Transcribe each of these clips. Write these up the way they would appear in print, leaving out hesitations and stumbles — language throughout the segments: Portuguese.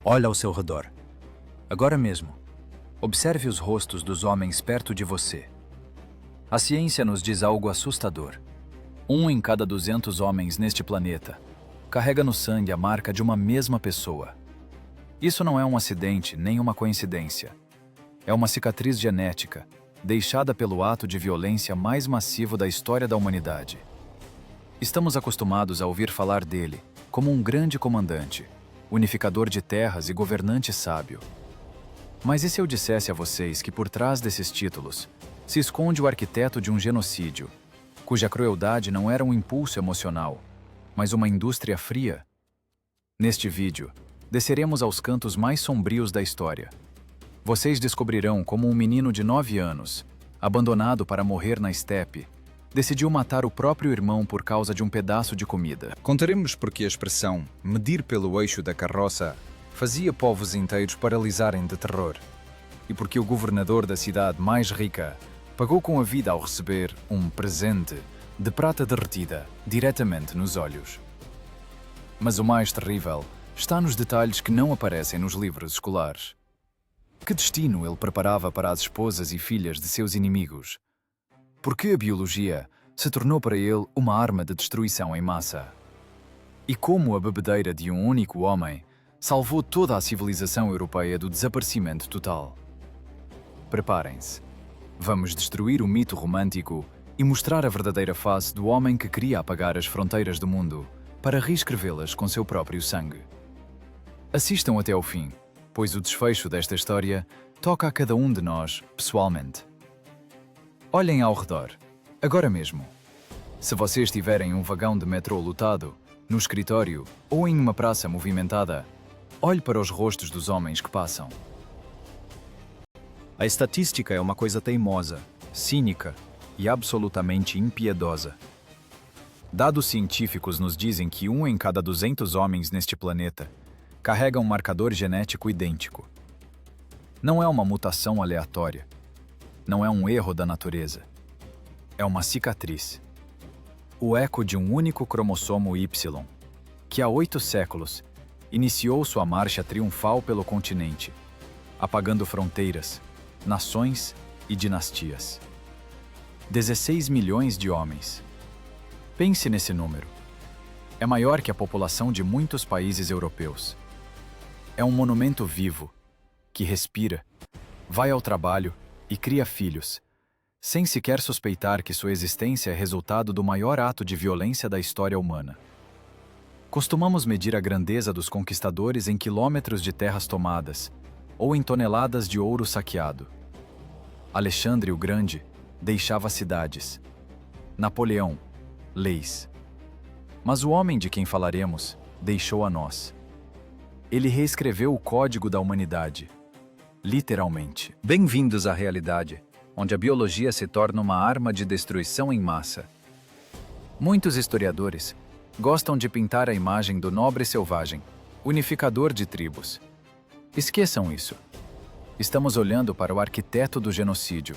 Olha ao seu redor. Agora mesmo, observe os rostos dos homens perto de você. A ciência nos diz algo assustador. 1 em cada 200 homens neste planeta carrega no sangue a marca de uma mesma pessoa. Isso não é um acidente nem uma coincidência. É uma cicatriz genética, deixada pelo ato de violência mais massivo da história da humanidade. Estamos acostumados a ouvir falar dele como um grande comandante, unificador de terras e governante sábio. Mas e se eu dissesse a vocês que por trás desses títulos se esconde o arquiteto de um genocídio, cuja crueldade não era um impulso emocional, mas uma indústria fria? Neste vídeo, desceremos aos cantos mais sombrios da história. Vocês descobrirão como um menino de 9 anos, abandonado para morrer na estepe, decidiu matar o próprio irmão por causa de um pedaço de comida. Contaremos porque a expressão medir pelo eixo da carroça fazia povos inteiros paralisarem de terror, e porque o governador da cidade mais rica pagou com a vida ao receber um presente de prata derretida diretamente nos olhos. Mas o mais terrível está nos detalhes que não aparecem nos livros escolares. Que destino ele preparava para as esposas e filhas de seus inimigos? Por que a biologia se tornou para ele uma arma de destruição em massa? E como a bebedeira de um único homem salvou toda a civilização europeia do desaparecimento total? Preparem-se. Vamos destruir o mito romântico e mostrar a verdadeira face do homem que queria apagar as fronteiras do mundo para reescrevê-las com seu próprio sangue. Assistam até ao fim, pois o desfecho desta história toca a cada um de nós pessoalmente. Olhem ao redor, agora mesmo. Se vocês tiverem um vagão de metrô lotado, no escritório ou em uma praça movimentada, olhe para os rostos dos homens que passam. A estatística é uma coisa teimosa, cínica e absolutamente impiedosa. Dados científicos nos dizem que 1 em cada 200 homens neste planeta carrega um marcador genético idêntico. Não é uma mutação aleatória. Não é um erro da natureza. É uma cicatriz. O eco de um único cromossomo Y, que há 8 séculos iniciou sua marcha triunfal pelo continente, apagando fronteiras, nações e dinastias. 16 milhões de homens. Pense nesse número. É maior que a população de muitos países europeus. É um monumento vivo, que respira, vai ao trabalho e cria filhos, sem sequer suspeitar que sua existência é resultado do maior ato de violência da história humana. Costumamos medir a grandeza dos conquistadores em quilômetros de terras tomadas, ou em toneladas de ouro saqueado. Alexandre o Grande deixava cidades. Napoleão, leis. Mas o homem de quem falaremos deixou a nós. Ele reescreveu o código da humanidade. Literalmente. Bem-vindos à realidade, onde a biologia se torna uma arma de destruição em massa. Muitos historiadores gostam de pintar a imagem do nobre selvagem, unificador de tribos. Esqueçam isso. Estamos olhando para o arquiteto do genocídio.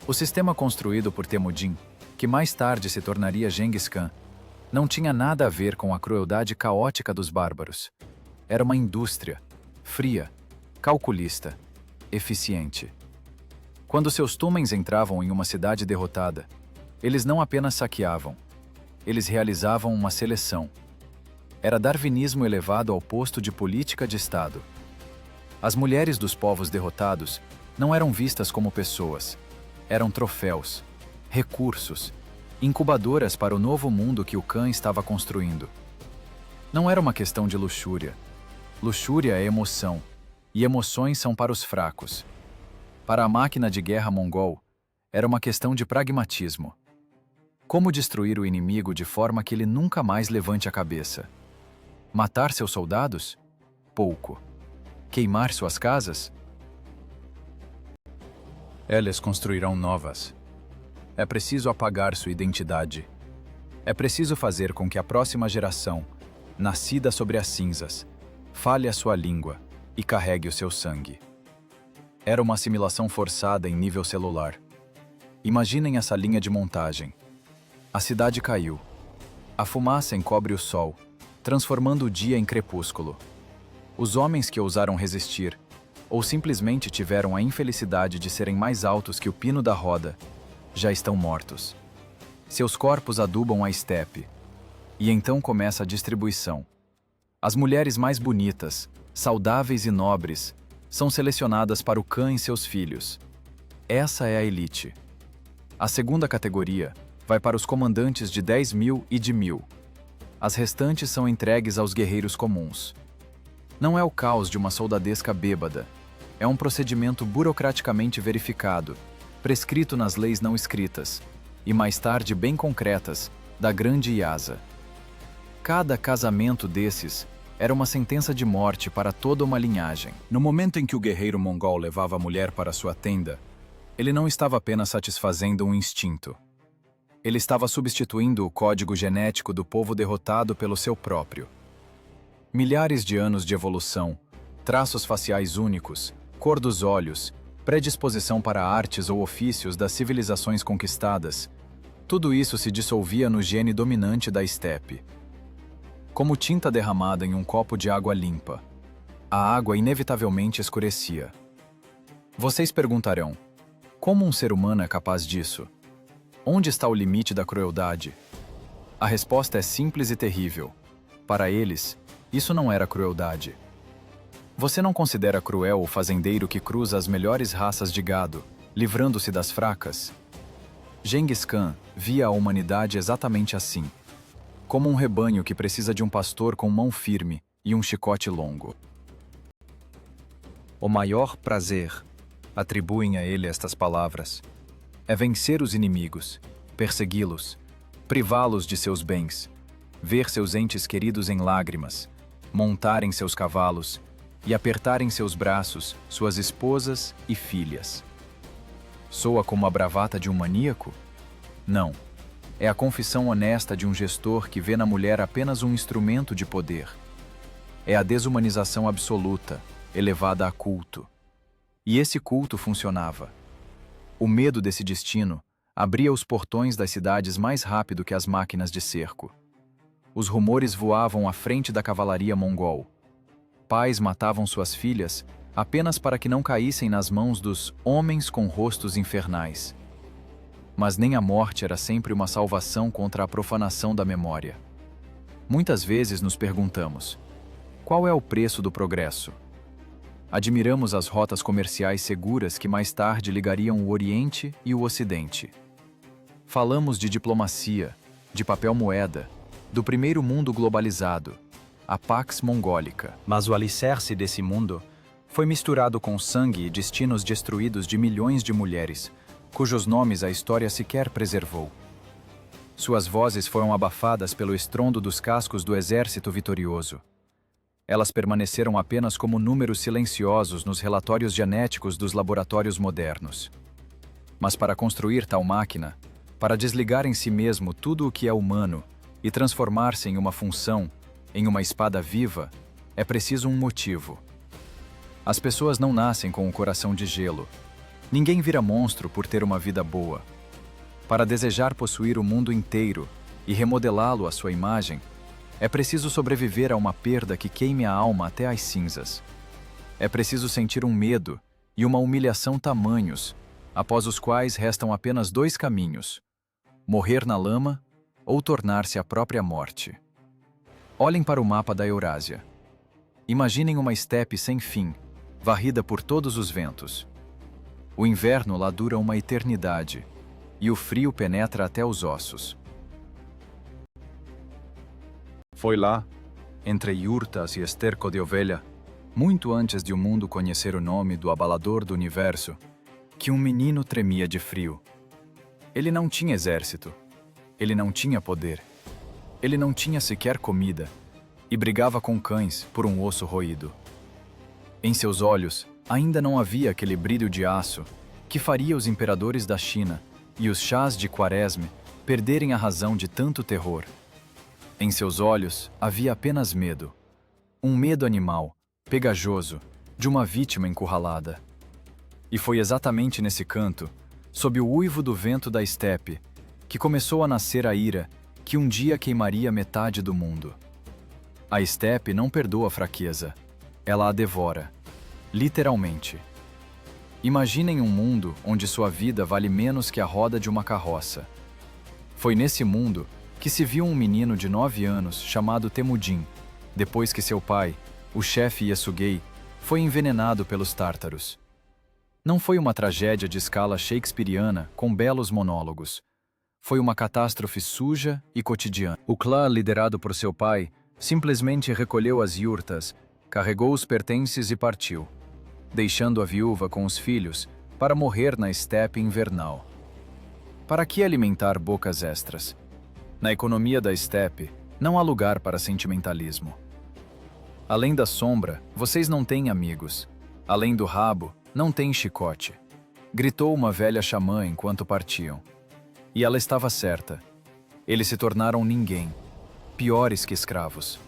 O sistema construído por Temujin, que mais tarde se tornaria Genghis Khan, não tinha nada a ver com a crueldade caótica dos bárbaros. Era uma indústria, fria, calculista, eficiente. Quando seus tumens entravam em uma cidade derrotada, eles não apenas saqueavam, eles realizavam uma seleção. Era darwinismo elevado ao posto de política de Estado. As mulheres dos povos derrotados não eram vistas como pessoas, eram troféus, recursos, incubadoras para o novo mundo que o Khan estava construindo. Não era uma questão de luxúria. Luxúria é emoção, e emoções são para os fracos. Para a máquina de guerra mongol, era uma questão de pragmatismo. Como destruir o inimigo de forma que ele nunca mais levante a cabeça? Matar seus soldados? Pouco. Queimar suas casas? Eles construirão novas. É preciso apagar sua identidade. É preciso fazer com que a próxima geração, nascida sobre as cinzas, fale a sua língua e carregue o seu sangue. Era uma assimilação forçada em nível celular. Imaginem essa linha de montagem. A cidade caiu. A fumaça encobre o sol, transformando o dia em crepúsculo. Os homens que ousaram resistir, ou simplesmente tiveram a infelicidade de serem mais altos que o pino da roda, já estão mortos. Seus corpos adubam a estepe, e então começa a distribuição. As mulheres mais bonitas, saudáveis e nobres, são selecionadas para o Khan e seus filhos. Essa é a elite. A segunda categoria vai para os comandantes de 10.000 e de 1.000. As restantes são entregues aos guerreiros comuns. Não é o caos de uma soldadesca bêbada. É um procedimento burocraticamente verificado, prescrito nas leis não escritas, e mais tarde bem concretas, da grande Yasa. Cada casamento desses era uma sentença de morte para toda uma linhagem. No momento em que o guerreiro mongol levava a mulher para sua tenda, ele não estava apenas satisfazendo um instinto. Ele estava substituindo o código genético do povo derrotado pelo seu próprio. Milhares de anos de evolução, traços faciais únicos, cor dos olhos, predisposição para artes ou ofícios das civilizações conquistadas, tudo isso se dissolvia no gene dominante da estepe. Como tinta derramada em um copo de água limpa, a água inevitavelmente escurecia. Vocês perguntarão, como um ser humano é capaz disso? Onde está o limite da crueldade? A resposta é simples e terrível. Para eles, isso não era crueldade. Você não considera cruel o fazendeiro que cruza as melhores raças de gado, livrando-se das fracas? Genghis Khan via a humanidade exatamente assim, como um rebanho que precisa de um pastor com mão firme e um chicote longo. O maior prazer, atribuem a ele estas palavras, é vencer os inimigos, persegui-los, privá-los de seus bens, ver seus entes queridos em lágrimas, montar em seus cavalos e apertar em seus braços suas esposas e filhas. Soa como a bravata de um maníaco? Não. É a confissão honesta de um gestor que vê na mulher apenas um instrumento de poder. É a desumanização absoluta, elevada a culto. E esse culto funcionava. O medo desse destino abria os portões das cidades mais rápido que as máquinas de cerco. Os rumores voavam à frente da cavalaria mongol. Pais matavam suas filhas apenas para que não caíssem nas mãos dos homens com rostos infernais. Mas nem a morte era sempre uma salvação contra a profanação da memória. Muitas vezes nos perguntamos, qual é o preço do progresso? Admiramos as rotas comerciais seguras que mais tarde ligariam o Oriente e o Ocidente. Falamos de diplomacia, de papel-moeda, do primeiro mundo globalizado, a Pax Mongólica. Mas o alicerce desse mundo foi misturado com sangue e destinos destruídos de milhões de mulheres, cujos nomes a história sequer preservou. Suas vozes foram abafadas pelo estrondo dos cascos do exército vitorioso. Elas permaneceram apenas como números silenciosos nos relatórios genéticos dos laboratórios modernos. Mas para construir tal máquina, para desligar em si mesmo tudo o que é humano e transformar-se em uma função, em uma espada viva, é preciso um motivo. As pessoas não nascem com um coração de gelo. Ninguém vira monstro por ter uma vida boa. Para desejar possuir o mundo inteiro e remodelá-lo à sua imagem, é preciso sobreviver a uma perda que queime a alma até às cinzas. É preciso sentir um medo e uma humilhação tamanhos, após os quais restam apenas dois caminhos: morrer na lama ou tornar-se a própria morte. Olhem para o mapa da Eurásia. Imaginem uma estepe sem fim, varrida por todos os ventos. O inverno lá dura uma eternidade, e o frio penetra até os ossos. Foi lá, entre yurtas e esterco de ovelha, muito antes de o mundo conhecer o nome do abalador do universo, que um menino tremia de frio. Ele não tinha exército, ele não tinha poder, ele não tinha sequer comida, e brigava com cães por um osso roído. Em seus olhos, ainda não havia aquele brilho de aço que faria os imperadores da China e os chás de Quaresme perderem a razão de tanto terror. Em seus olhos havia apenas medo. Um medo animal, pegajoso, de uma vítima encurralada. E foi exatamente nesse canto, sob o uivo do vento da estepe, que começou a nascer a ira que um dia queimaria metade do mundo. A estepe não perdoa a fraqueza. ela a devora. Literalmente. Imaginem um mundo onde sua vida vale menos que a roda de uma carroça. Foi nesse mundo que se viu um menino de 9 anos chamado Temujin, depois que seu pai, o chefe Yasugei, foi envenenado pelos tártaros. Não foi uma tragédia de escala shakespeariana com belos monólogos. Foi uma catástrofe suja e cotidiana. O clã, liderado por seu pai, simplesmente recolheu as yurtas, carregou os pertences e partiu, deixando a viúva com os filhos para morrer na estepe invernal. Para que alimentar bocas extras? Na economia da estepe, não há lugar para sentimentalismo. Além da sombra, vocês não têm amigos. Além do rabo, não tem chicote. Gritou uma velha xamã enquanto partiam. E ela estava certa. Eles se tornaram ninguém. Piores que escravos.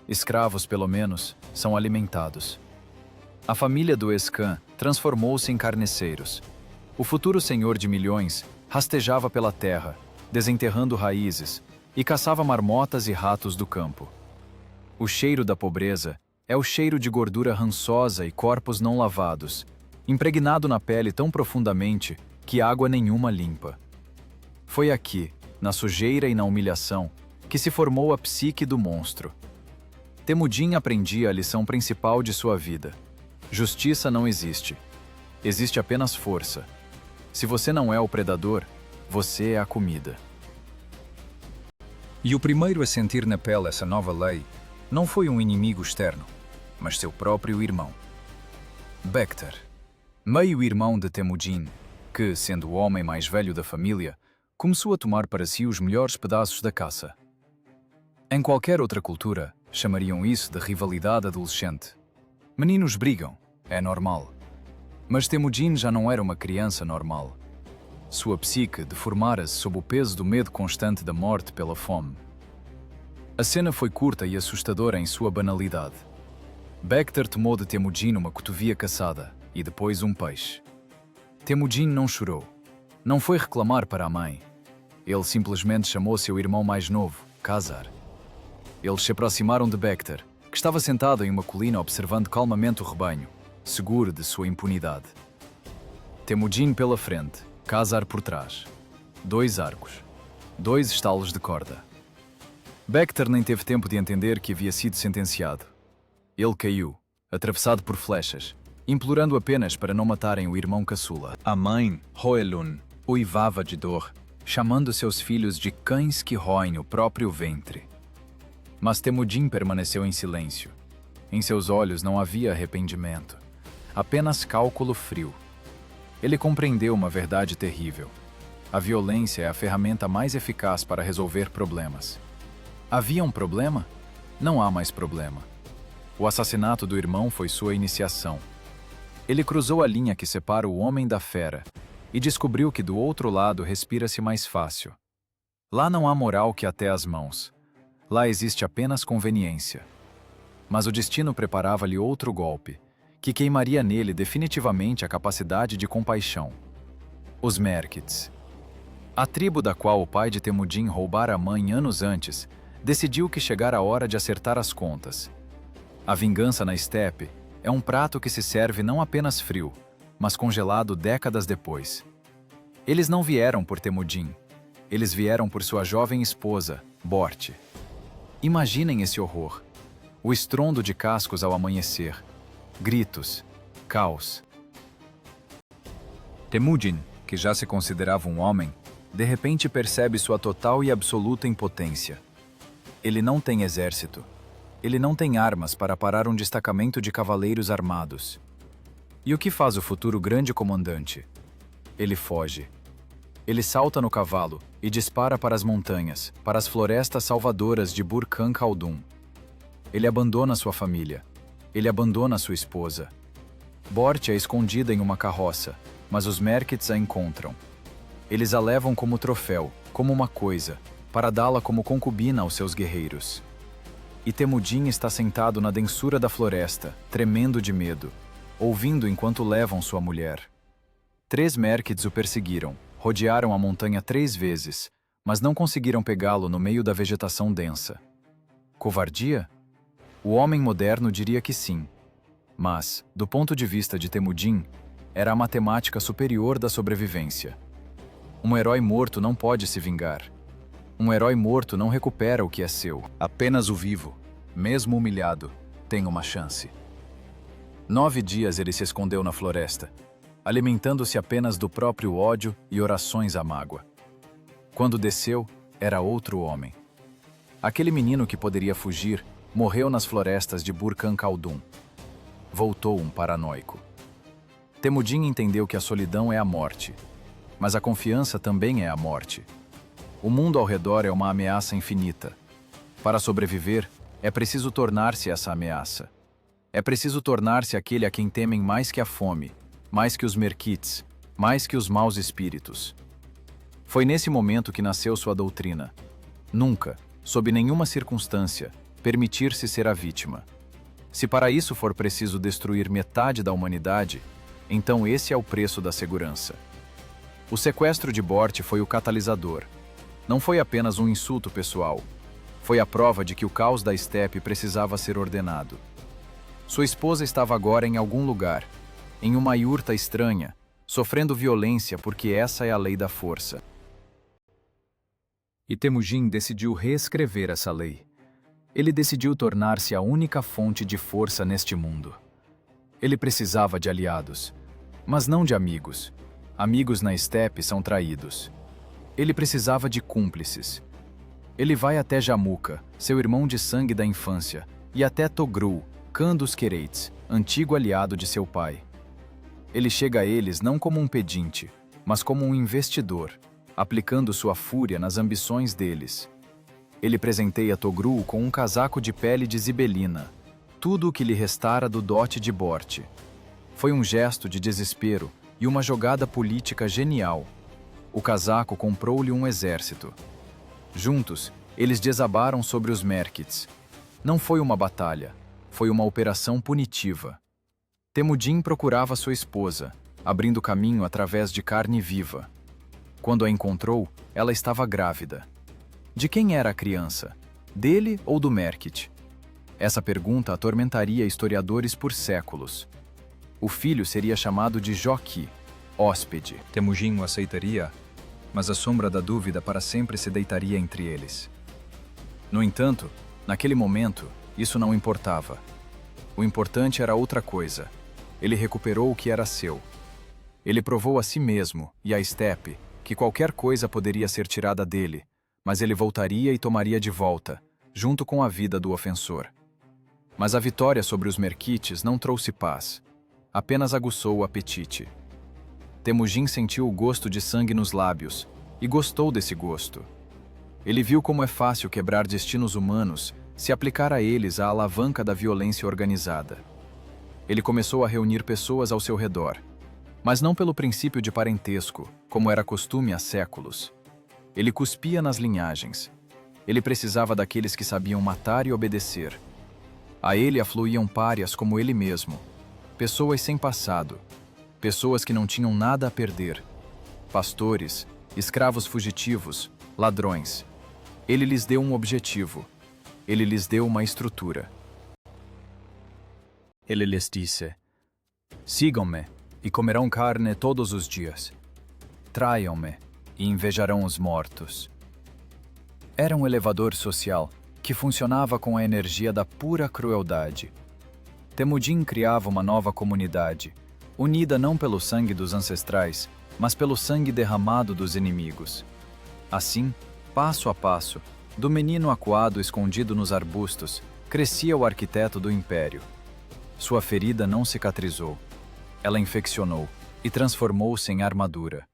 Escravos, pelo menos, são alimentados. A família do Escan transformou-se em carneceiros. O futuro senhor de milhões rastejava pela terra, desenterrando raízes, e caçava marmotas e ratos do campo. O cheiro da pobreza é o cheiro de gordura rançosa e corpos não lavados, impregnado na pele tão profundamente que água nenhuma limpa. Foi aqui, na sujeira e na humilhação, que se formou a psique do monstro. Temujin aprendia a lição principal de sua vida. Justiça não existe. Existe apenas força. Se você não é o predador, você é a comida. E o primeiro a sentir na pele essa nova lei não foi um inimigo externo, mas seu próprio irmão. Bekter, meio-irmão de Temujin, que, sendo o homem mais velho da família, começou a tomar para si os melhores pedaços da caça. Em qualquer outra cultura, chamariam isso de rivalidade adolescente. Meninos brigam, é normal. Mas Temujin já não era uma criança normal. Sua psique deformara-se sob o peso do medo constante da morte pela fome. A cena foi curta e assustadora em sua banalidade. Bekter tomou de Temujin uma cotovia caçada e depois um peixe. Temujin não chorou. Não foi reclamar para a mãe. Ele simplesmente chamou seu irmão mais novo, Khazar. Eles se aproximaram de Bekter, que estava sentado em uma colina observando calmamente o rebanho, seguro de sua impunidade. Temujin pela frente, Khazar por trás. 2 arcos. 2 estalos de corda. Bekter nem teve tempo de entender que havia sido sentenciado. Ele caiu, atravessado por flechas, implorando apenas para não matarem o irmão caçula. A mãe, Hoelun, uivava de dor, chamando seus filhos de cães que roem o próprio ventre. Mas Temujin permaneceu em silêncio. Em seus olhos não havia arrependimento, apenas cálculo frio. Ele compreendeu uma verdade terrível. A violência é a ferramenta mais eficaz para resolver problemas. Havia um problema? Não há mais problema. O assassinato do irmão foi sua iniciação. Ele cruzou a linha que separa o homem da fera e descobriu que do outro lado respira-se mais fácil. Lá não há moral que até as mãos. Lá existe apenas conveniência. Mas o destino preparava-lhe outro golpe, que queimaria nele definitivamente a capacidade de compaixão. Os Merkits. A tribo da qual o pai de Temujin roubara a mãe anos antes, decidiu que chegara a hora de acertar as contas. A vingança na estepe é um prato que se serve não apenas frio, mas congelado décadas depois. Eles não vieram por Temujin. Eles vieram por sua jovem esposa, Bort. Imaginem esse horror. O estrondo de cascos ao amanhecer. Gritos. Caos. Temujin, que já se considerava um homem, de repente percebe sua total e absoluta impotência. Ele não tem exército. Ele não tem armas para parar um destacamento de cavaleiros armados. E o que faz o futuro grande comandante? Ele foge. Ele salta no cavalo e dispara para as montanhas, para as florestas salvadoras de Burkhan Khaldun. Ele abandona sua família. Ele abandona sua esposa. Bort é escondida em uma carroça, mas os Merkits a encontram. Eles a levam como troféu, como uma coisa, para dá-la como concubina aos seus guerreiros. E Temujin está sentado na densura da floresta, tremendo de medo, ouvindo enquanto levam sua mulher. 3 Merkits o perseguiram, rodearam a montanha 3 vezes, mas não conseguiram pegá-lo no meio da vegetação densa. Covardia? O homem moderno diria que sim. Mas, do ponto de vista de Temujin, era a matemática superior da sobrevivência. Um herói morto não pode se vingar. Um herói morto não recupera o que é seu. Apenas o vivo, mesmo humilhado, tem uma chance. 9 dias ele se escondeu na floresta, alimentando-se apenas do próprio ódio e orações à mágoa. Quando desceu, era outro homem. Aquele menino que poderia fugir morreu nas florestas de Burkan Khaldun. Voltou um paranoico. Temujin entendeu que a solidão é a morte, mas a confiança também é a morte. O mundo ao redor é uma ameaça infinita. Para sobreviver, é preciso tornar-se essa ameaça. É preciso tornar-se aquele a quem temem mais que a fome, mais que os merkits, mais que os maus espíritos. Foi nesse momento que nasceu sua doutrina. Nunca, sob nenhuma circunstância, permitir-se ser a vítima. Se para isso for preciso destruir metade da humanidade, então esse é o preço da segurança. O sequestro de Bort foi o catalisador. Não foi apenas um insulto pessoal. Foi a prova de que o caos da estepe precisava ser ordenado. Sua esposa estava agora em algum lugar, em uma yurta estranha, sofrendo violência porque essa é a lei da força. E Temujin decidiu reescrever essa lei. Ele decidiu tornar-se a única fonte de força neste mundo. Ele precisava de aliados, mas não de amigos. Amigos na estepe são traídos. Ele precisava de cúmplices. Ele vai até Jamuka, seu irmão de sangue da infância, e até Togru, Khan dos Quereits, antigo aliado de seu pai. Ele chega a eles não como um pedinte, mas como um investidor, aplicando sua fúria nas ambições deles. Ele presenteia Togru com um casaco de pele de zibelina, tudo o que lhe restara do dote de Bort. Foi um gesto de desespero e uma jogada política genial. O casaco comprou-lhe um exército. Juntos, eles desabaram sobre os Merkits. Não foi uma batalha, foi uma operação punitiva. Temujin procurava sua esposa, abrindo caminho através de carne viva. Quando a encontrou, ela estava grávida. De quem era a criança? Dele ou do Merkit? Essa pergunta atormentaria historiadores por séculos. O filho seria chamado de Joki, hóspede. Temujin o aceitaria, mas a sombra da dúvida para sempre se deitaria entre eles. No entanto, naquele momento, isso não importava. O importante era outra coisa. Ele recuperou o que era seu. Ele provou a si mesmo e à estepe que qualquer coisa poderia ser tirada dele, mas ele voltaria e tomaria de volta, junto com a vida do ofensor. Mas a vitória sobre os Merkites não trouxe paz. Apenas aguçou o apetite. Temujin sentiu o gosto de sangue nos lábios e gostou desse gosto. Ele viu como é fácil quebrar destinos humanos se aplicar a eles a alavanca da violência organizada. Ele começou a reunir pessoas ao seu redor, mas não pelo princípio de parentesco, como era costume há séculos. Ele cuspia nas linhagens. Ele precisava daqueles que sabiam matar e obedecer. A ele afluíam párias como ele mesmo, pessoas sem passado, pessoas que não tinham nada a perder, pastores, escravos fugitivos, ladrões. Ele lhes deu um objetivo. Ele lhes deu uma estrutura. Ele lhes disse: sigam-me e comerão carne todos os dias. Traiam-me e invejarão os mortos. Era um elevador social que funcionava com a energia da pura crueldade. Temujin criava uma nova comunidade, unida não pelo sangue dos ancestrais, mas pelo sangue derramado dos inimigos. Assim, passo a passo, do menino acuado escondido nos arbustos, crescia o arquiteto do império. Sua ferida não cicatrizou. Ela infeccionou e transformou-se em armadura.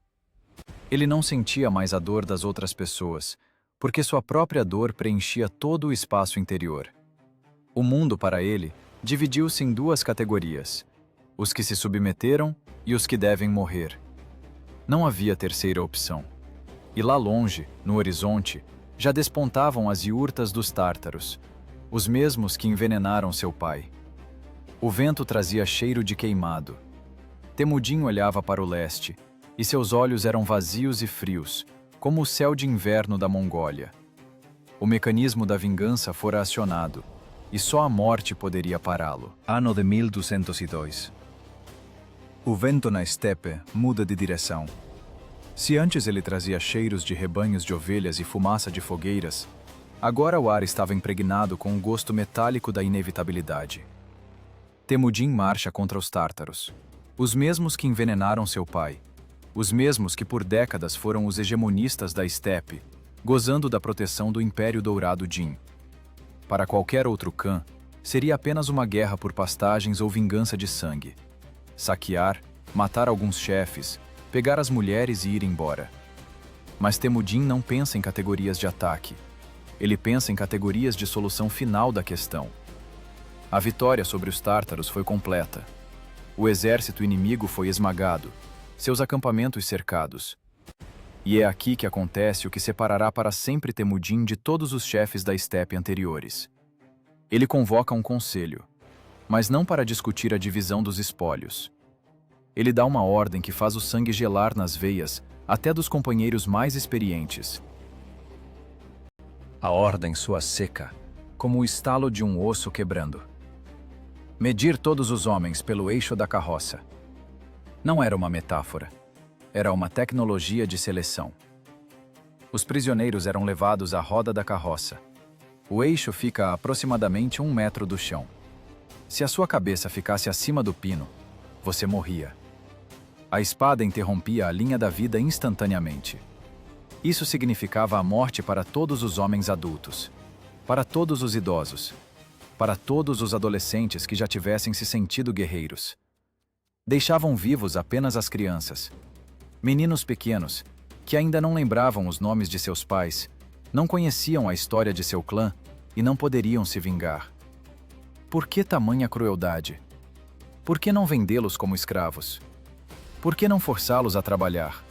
Ele não sentia mais a dor das outras pessoas, porque sua própria dor preenchia todo o espaço interior. O mundo, para ele, dividiu-se em duas categorias: os que se submeteram e os que devem morrer. Não havia terceira opção. E lá longe, no horizonte, já despontavam as iurtas dos tártaros, os mesmos que envenenaram seu pai. O vento trazia cheiro de queimado. Temujin olhava para o leste, e seus olhos eram vazios e frios, como o céu de inverno da Mongólia. O mecanismo da vingança fora acionado. e só a morte poderia pará-lo. Ano de 1202. O vento na estepe muda de direção. Se antes ele trazia cheiros de rebanhos de ovelhas e fumaça de fogueiras, agora o ar estava impregnado com o gosto metálico da inevitabilidade. Temudin marcha contra os tártaros, os mesmos que envenenaram seu pai, os mesmos que por décadas foram os hegemonistas da estepe, gozando da proteção do Império Dourado Jin. Para qualquer outro clã, seria apenas uma guerra por pastagens ou vingança de sangue. Saquear, matar alguns chefes, pegar as mulheres e ir embora. Mas Temudin não pensa em categorias de ataque. Ele pensa em categorias de solução final da questão. A vitória sobre os tártaros foi completa. O exército inimigo foi esmagado, seus acampamentos cercados. E é aqui que acontece o que separará para sempre Temudin de todos os chefes da estepe anteriores. Ele convoca um conselho, mas não para discutir a divisão dos espólios. Ele dá uma ordem que faz o sangue gelar nas veias, até dos companheiros mais experientes. A ordem soa seca, como o estalo de um osso quebrando. Medir todos os homens pelo eixo da carroça. Não era uma metáfora. Era uma tecnologia de seleção. Os prisioneiros eram levados à roda da carroça. O eixo fica a aproximadamente 1 metro do chão. Se a sua cabeça ficasse acima do pino, você morria. A espada interrompia a linha da vida instantaneamente. Isso significava a morte para todos os homens adultos, para todos os idosos, para todos os adolescentes que já tivessem se sentido guerreiros. Deixavam vivos apenas as crianças. Meninos pequenos, que ainda não lembravam os nomes de seus pais, não conheciam a história de seu clã e não poderiam se vingar. Por que tamanha crueldade? Por que não vendê-los como escravos? Por que não forçá-los a trabalhar?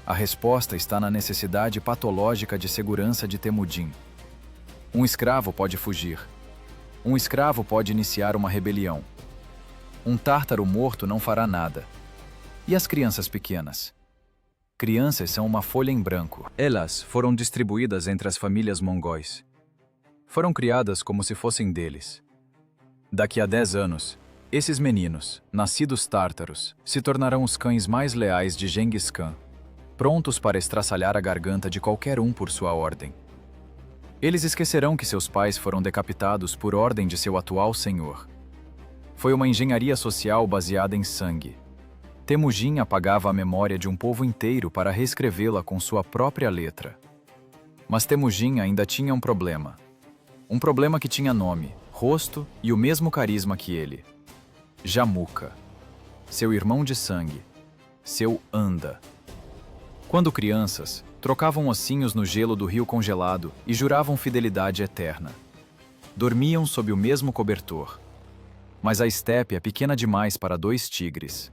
A resposta está na necessidade patológica de segurança de Temudin. Um escravo pode fugir. Um escravo pode iniciar uma rebelião. Um tártaro morto não fará nada. E as crianças pequenas? Crianças são uma folha em branco. Elas foram distribuídas entre as famílias mongóis. Foram criadas como se fossem deles. Daqui a 10 anos, esses meninos, nascidos tártaros, se tornarão os cães mais leais de Genghis Khan, prontos para estraçalhar a garganta de qualquer um por sua ordem. Eles esquecerão que seus pais foram decapitados por ordem de seu atual senhor. Foi uma engenharia social baseada em sangue. Temujin apagava a memória de um povo inteiro para reescrevê-la com sua própria letra. Mas Temujin ainda tinha um problema. Um problema que tinha nome, rosto e o mesmo carisma que ele. Jamuka. Seu irmão de sangue. Seu Anda. Quando crianças, trocavam ossinhos no gelo do rio congelado e juravam fidelidade eterna. Dormiam sob o mesmo cobertor. Mas a estepe é pequena demais para 2 tigres.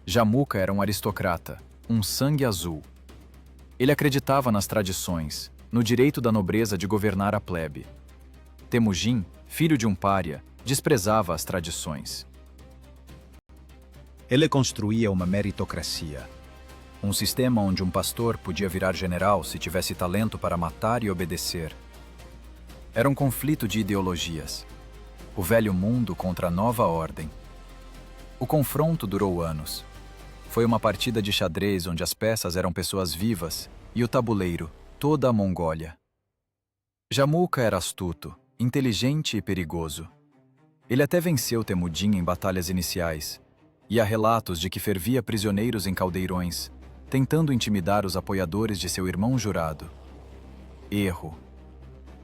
Jamuka era um aristocrata, um sangue azul. Ele acreditava nas tradições, no direito da nobreza de governar a plebe. Temujin, filho de um pária, desprezava as tradições. Ele construía uma meritocracia. Um sistema onde um pastor podia virar general se tivesse talento para matar e obedecer. Era um conflito de ideologias. O velho mundo contra a nova ordem. O confronto durou anos. Foi uma partida de xadrez onde as peças eram pessoas vivas e o tabuleiro, toda a Mongólia. Jamuka era astuto, inteligente e perigoso. Ele até venceu Temudin em batalhas iniciais, e há relatos de que fervia prisioneiros em caldeirões, tentando intimidar os apoiadores de seu irmão jurado. Erro.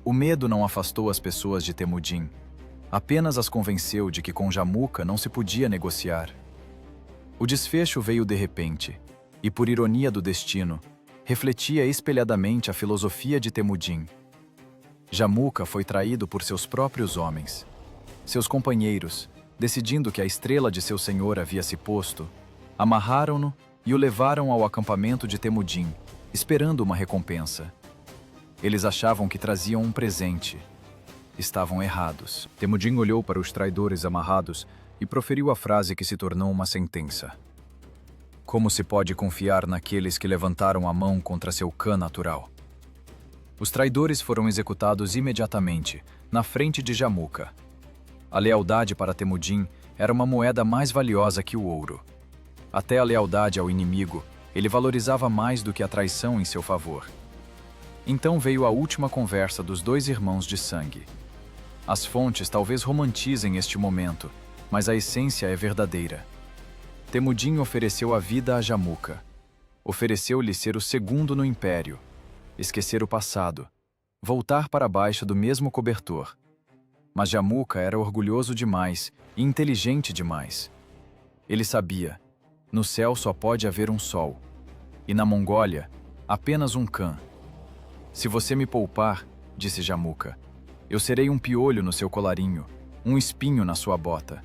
O medo não afastou as pessoas de Temudin, apenas as convenceu de que com Jamuka não se podia negociar. O desfecho veio de repente, e por ironia do destino, refletia espelhadamente a filosofia de Temudin. Jamuka foi traído por seus próprios homens. Seus companheiros, decidindo que a estrela de seu senhor havia se posto, amarraram-no e o levaram ao acampamento de Temudin, esperando uma recompensa. Eles achavam que traziam um presente. Estavam errados. Temudin olhou para os traidores amarrados e proferiu a frase que se tornou uma sentença. Como se pode confiar naqueles que levantaram a mão contra seu clã natural? Os traidores foram executados imediatamente, na frente de Jamuka. A lealdade para Temudin era uma moeda mais valiosa que o ouro. Até a lealdade ao inimigo ele valorizava mais do que a traição em seu favor. Então veio a última conversa dos dois irmãos de sangue. As fontes talvez romantizem este momento, mas a essência é verdadeira. Temudin ofereceu a vida a Jamuka. Ofereceu-lhe ser o segundo no império, esquecer o passado, voltar para baixo do mesmo cobertor. Mas Jamuka era orgulhoso demais e inteligente demais. Ele sabia, no céu só pode haver um sol, e na Mongólia, apenas um Khan. Se você me poupar, disse Jamuka, eu serei um piolho no seu colarinho, um espinho na sua bota.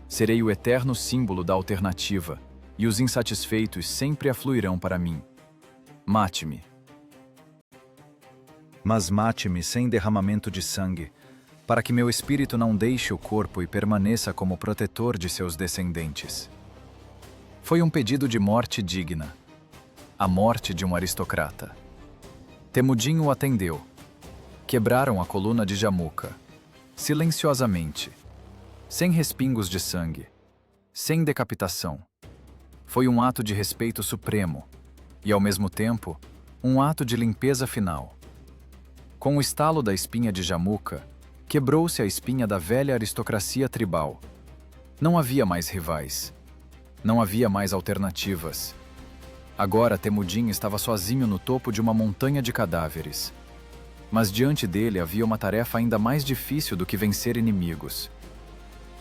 Serei o eterno símbolo da alternativa, e os insatisfeitos sempre afluirão para mim. Mate-me. Mas mate-me sem derramamento de sangue, para que meu espírito não deixe o corpo e permaneça como protetor de seus descendentes. Foi um pedido de morte digna, a morte de um aristocrata. Temudin o atendeu. Quebraram a coluna de Jamuka, silenciosamente, sem respingos de sangue, sem decapitação. Foi um ato de respeito supremo e, ao mesmo tempo, um ato de limpeza final. Com o estalo da espinha de Jamuka, quebrou-se a espinha da velha aristocracia tribal. Não havia mais rivais. Não havia mais alternativas. Agora Temudin estava sozinho no topo de uma montanha de cadáveres. Mas diante dele havia uma tarefa ainda mais difícil do que vencer inimigos.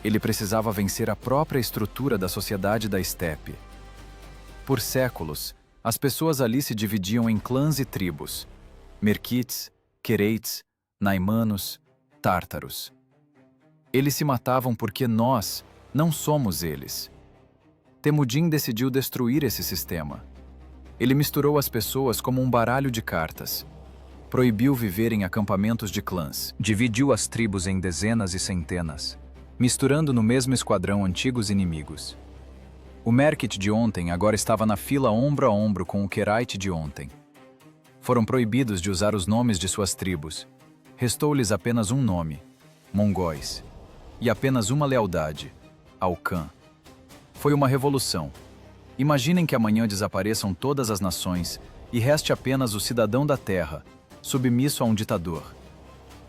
Ele precisava vencer a própria estrutura da sociedade da estepe. Por séculos, as pessoas ali se dividiam em clãs e tribos: Merkites, Quereites, Naimanos, Tártaros. Eles se matavam porque nós não somos eles. Temudin decidiu destruir esse sistema. Ele misturou as pessoas como um baralho de cartas. Proibiu viver em acampamentos de clãs. Dividiu as tribos em dezenas e centenas, misturando no mesmo esquadrão antigos inimigos. O Merkit de ontem agora estava na fila ombro a ombro com o Querite de ontem. Foram proibidos de usar os nomes de suas tribos. Restou-lhes apenas um nome, Mongóis, e apenas uma lealdade, ao Khan. Foi uma revolução. Imaginem que amanhã desapareçam todas as nações e reste apenas o cidadão da terra, submisso a um ditador.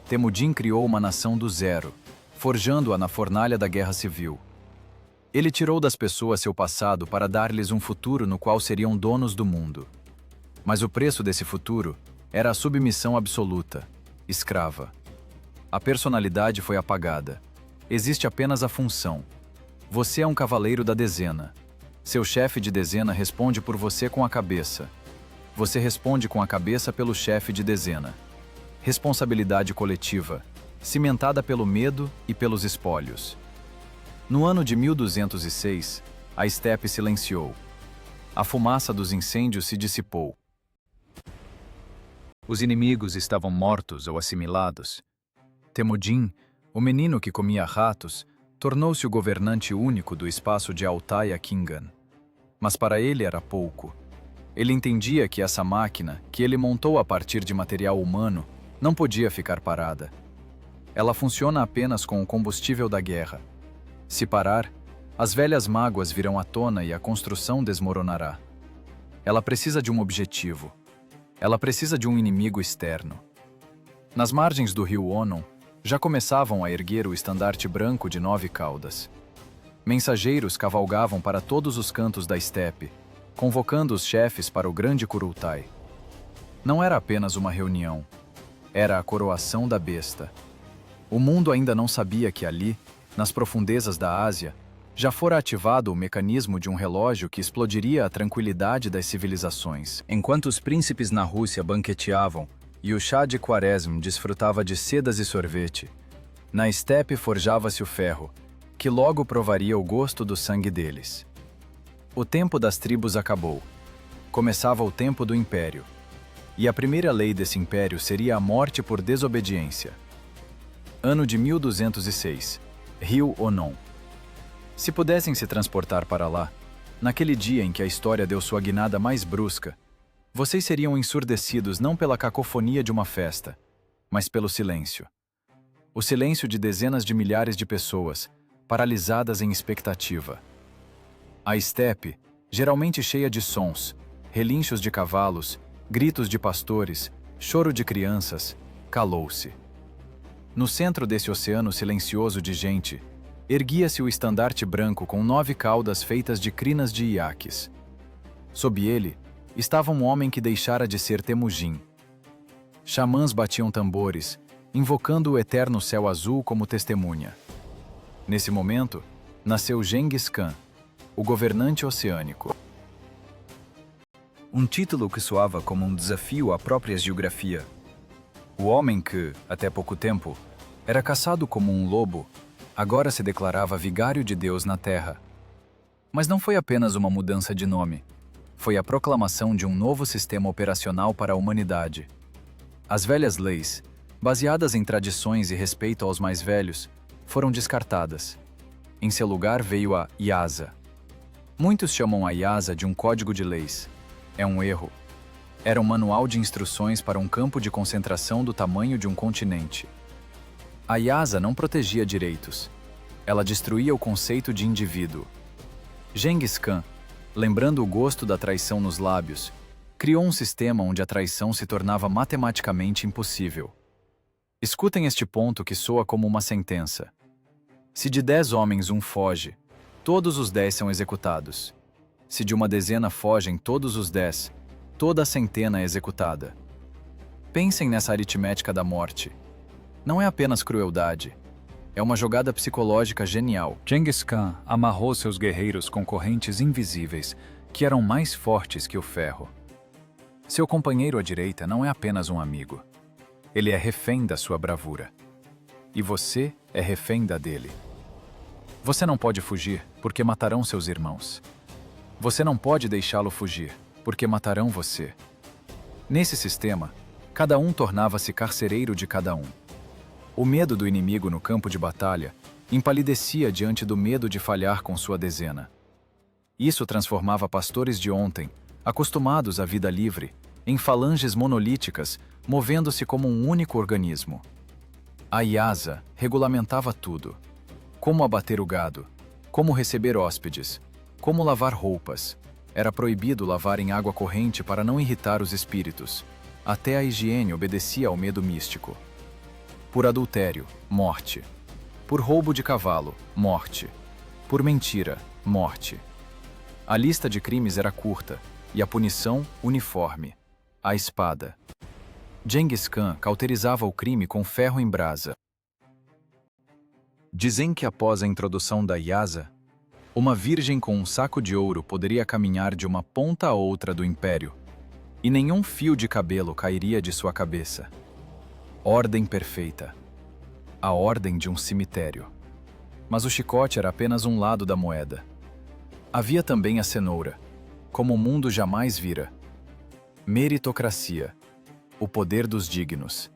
Temudin criou uma nação do zero, forjando-a na fornalha da guerra civil. Ele tirou das pessoas seu passado para dar-lhes um futuro no qual seriam donos do mundo. Mas o preço desse futuro era a submissão absoluta, escrava. A personalidade foi apagada. Existe apenas a função. Você é um cavaleiro da dezena. Seu chefe de dezena responde por você com a cabeça. Você responde com a cabeça pelo chefe de dezena. Responsabilidade coletiva, cimentada pelo medo e pelos espólios. No ano de 1206, a estepe silenciou. A fumaça dos incêndios se dissipou. Os inimigos estavam mortos ou assimilados. Temudin, o menino que comia ratos, tornou-se o governante único do espaço de Altai a Kingan. Mas para ele era pouco. Ele entendia que essa máquina, que ele montou a partir de material humano, não podia ficar parada. Ela funciona apenas com o combustível da guerra. Se parar, as velhas mágoas virão à tona e a construção desmoronará. Ela precisa de um objetivo. Ela precisa de um inimigo externo. Nas margens do rio Onon, já começavam a erguer o estandarte branco de 9 caudas. Mensageiros cavalgavam para todos os cantos da estepe, convocando os chefes para o grande Kurultai. Não era apenas uma reunião. Era a coroação da besta. O mundo ainda não sabia que ali, nas profundezas da Ásia, já fora ativado o mecanismo de um relógio que explodiria a tranquilidade das civilizações. Enquanto os príncipes na Rússia banqueteavam e o chá de Quaresma desfrutava de sedas e sorvete, na estepe forjava-se o ferro, que logo provaria o gosto do sangue deles. O tempo das tribos acabou. Começava o tempo do império. E a primeira lei desse império seria a morte por desobediência. Ano de 1206. Rio Onon. Se pudessem se transportar para lá, naquele dia em que a história deu sua guinada mais brusca, Vocês seriam ensurdecidos não pela cacofonia de uma festa, mas pelo silêncio. O silêncio de dezenas de milhares de pessoas, paralisadas em expectativa. A estepe, geralmente cheia de sons, relinchos de cavalos, gritos de pastores, choro de crianças, calou-se. No centro desse oceano silencioso de gente, erguia-se o estandarte branco com 9 caudas feitas de crinas de iaques. Sob ele, estava um homem que deixara de ser Temujin. Xamãs batiam tambores, invocando o eterno céu azul como testemunha. Nesse momento, nasceu Genghis Khan, o governante oceânico. Um título que soava como um desafio à própria geografia. O homem que, até pouco tempo, era caçado como um lobo, agora se declarava vigário de Deus na Terra. Mas não foi apenas uma mudança de nome. Foi a proclamação de um novo sistema operacional para a humanidade. As velhas leis, baseadas em tradições e respeito aos mais velhos, foram descartadas. Em seu lugar veio a IASA. Muitos chamam a IASA de um código de leis. É um erro. Era um manual de instruções para um campo de concentração do tamanho de um continente. A IASA não protegia direitos. Ela destruía o conceito de indivíduo. Genghis Khan, lembrando o gosto da traição nos lábios, criou um sistema onde a traição se tornava matematicamente impossível. Escutem este ponto que soa como uma sentença. Se de 10 homens um foge, todos os 10 são executados. Se de uma dezena fogem todos os 10, toda a centena é executada. Pensem nessa aritmética da morte. Não é apenas crueldade. É uma jogada psicológica genial. Genghis Khan amarrou seus guerreiros com correntes invisíveis, que eram mais fortes que o ferro. Seu companheiro à direita não é apenas um amigo. Ele é refém da sua bravura. E você é refém da dele. Você não pode fugir, porque matarão seus irmãos. Você não pode deixá-lo fugir, porque matarão você. Nesse sistema, cada um tornava-se carcereiro de cada um. O medo do inimigo no campo de batalha empalidecia diante do medo de falhar com sua dezena. Isso transformava pastores de ontem, acostumados à vida livre, em falanges monolíticas, movendo-se como um único organismo. A IASA regulamentava tudo. Como abater o gado, como receber hóspedes, como lavar roupas. Era proibido lavar em água corrente para não irritar os espíritos. Até a higiene obedecia ao medo místico. Por adultério, morte. Por roubo de cavalo, morte. Por mentira, morte. A lista de crimes era curta, e a punição uniforme. A espada. Genghis Khan cauterizava o crime com ferro em brasa. Dizem que após a introdução da IASA, uma virgem com um saco de ouro poderia caminhar de uma ponta a outra do império, e nenhum fio de cabelo cairia de sua cabeça. Ordem perfeita. A ordem de um cemitério. Mas o chicote era apenas um lado da moeda. Havia também a cenoura, como o mundo jamais vira. Meritocracia. O poder dos dignos.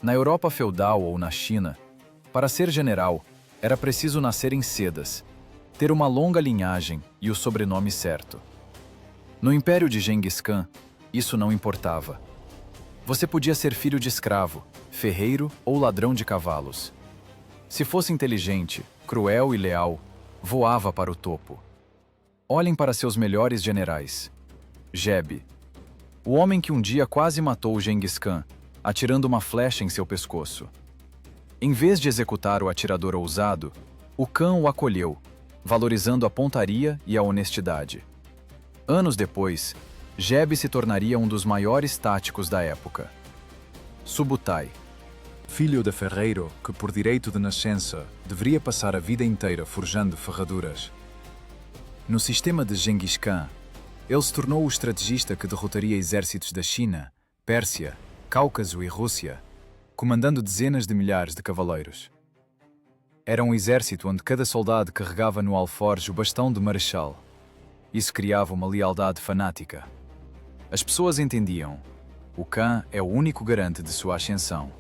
Na Europa feudal ou na China, para ser general, era preciso nascer em sedas, ter uma longa linhagem e o sobrenome certo. No Império de Genghis Khan, isso não importava. Você podia ser filho de escravo, ferreiro ou ladrão de cavalos. Se fosse inteligente, cruel e leal, voava para o topo. Olhem para seus melhores generais. Jeb, o homem que um dia quase matou Genghis Khan, atirando uma flecha em seu pescoço. Em vez de executar o atirador ousado, o Khan o acolheu, valorizando a pontaria e a honestidade. Anos depois, Jeb se tornaria um dos maiores táticos da época. Subutai, filho de ferreiro que por direito de nascença deveria passar a vida inteira forjando ferraduras. No sistema de Genghis Khan, ele se tornou o estrategista que derrotaria exércitos da China, Pérsia, Cáucaso e Rússia, comandando dezenas de milhares de cavaleiros. Era um exército onde cada soldado carregava no alforje o bastão de marechal. Isso criava uma lealdade fanática. As pessoas entendiam: o Khan é o único garante de sua ascensão.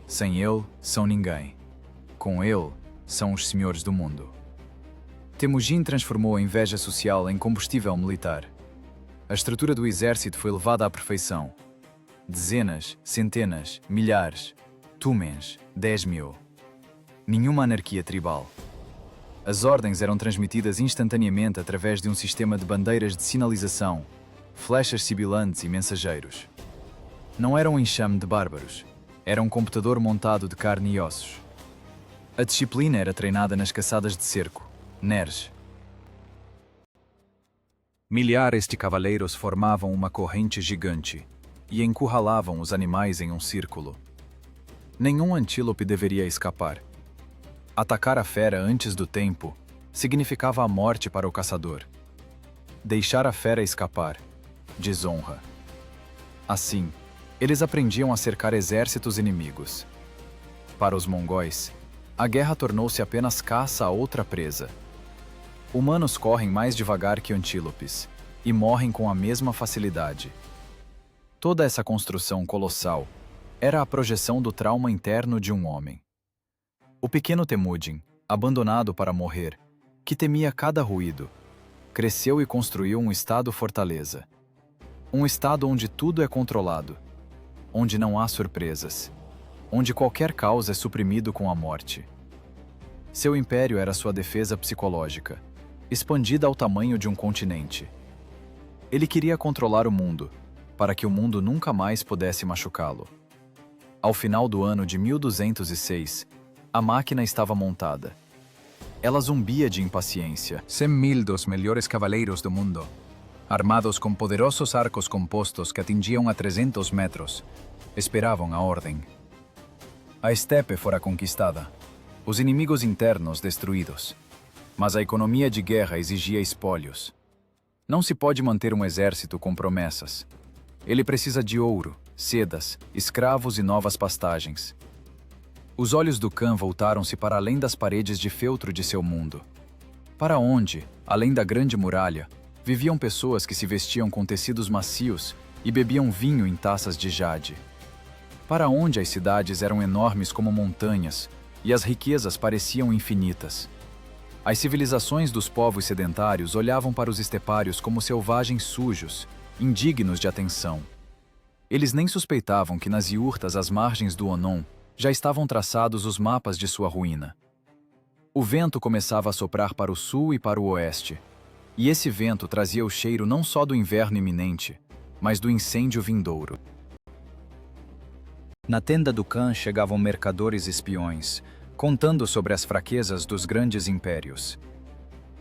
Sem ele, são ninguém. Com ele, são os senhores do mundo. Temujin transformou a inveja social em combustível militar. A estrutura do exército foi levada à perfeição. Dezenas, centenas, milhares, tumens, 10.000. Nenhuma anarquia tribal. As ordens eram transmitidas instantaneamente através de um sistema de bandeiras de sinalização, flechas sibilantes e mensageiros. Não era um enxame de bárbaros, era um computador montado de carne e ossos. A disciplina era treinada nas caçadas de cerco, NERs. Milhares de cavaleiros formavam uma corrente gigante e encurralavam os animais em um círculo. Nenhum antílope deveria escapar. Atacar a fera antes do tempo significava a morte para o caçador. Deixar a fera escapar, desonra. Assim, eles aprendiam a cercar exércitos inimigos. Para os mongóis, a guerra tornou-se apenas caça a outra presa. Humanos correm mais devagar que antílopes e morrem com a mesma facilidade. Toda essa construção colossal era a projeção do trauma interno de um homem. O pequeno Temujin, abandonado para morrer, que temia cada ruído, cresceu e construiu um estado-fortaleza. Um estado onde tudo é controlado, onde não há surpresas, onde qualquer caos é suprimido com a morte. Seu império era sua defesa psicológica, expandida ao tamanho de um continente. Ele queria controlar o mundo, para que o mundo nunca mais pudesse machucá-lo. Ao final do ano de 1206, a máquina estava montada. Ela zumbia de impaciência. 100.000 dos melhores cavaleiros do mundo, armados com poderosos arcos compostos que atingiam a 300 metros, esperavam a ordem. A estepe fora conquistada, os inimigos internos destruídos, mas a economia de guerra exigia espólios. Não se pode manter um exército com promessas. Ele precisa de ouro, sedas, escravos e novas pastagens. Os olhos do Khan voltaram-se para além das paredes de feltro de seu mundo. Para onde, além da grande muralha, viviam pessoas que se vestiam com tecidos macios e bebiam vinho em taças de jade. Para onde as cidades eram enormes como montanhas e as riquezas pareciam infinitas. As civilizações dos povos sedentários olhavam para os estepários como selvagens sujos, indignos de atenção. Eles nem suspeitavam que nas iurtas às margens do Onon já estavam traçados os mapas de sua ruína. O vento começava a soprar para o sul e para o oeste, e esse vento trazia o cheiro não só do inverno iminente, mas do incêndio vindouro. Na tenda do Khan chegavam mercadores espiões, contando sobre as fraquezas dos grandes impérios.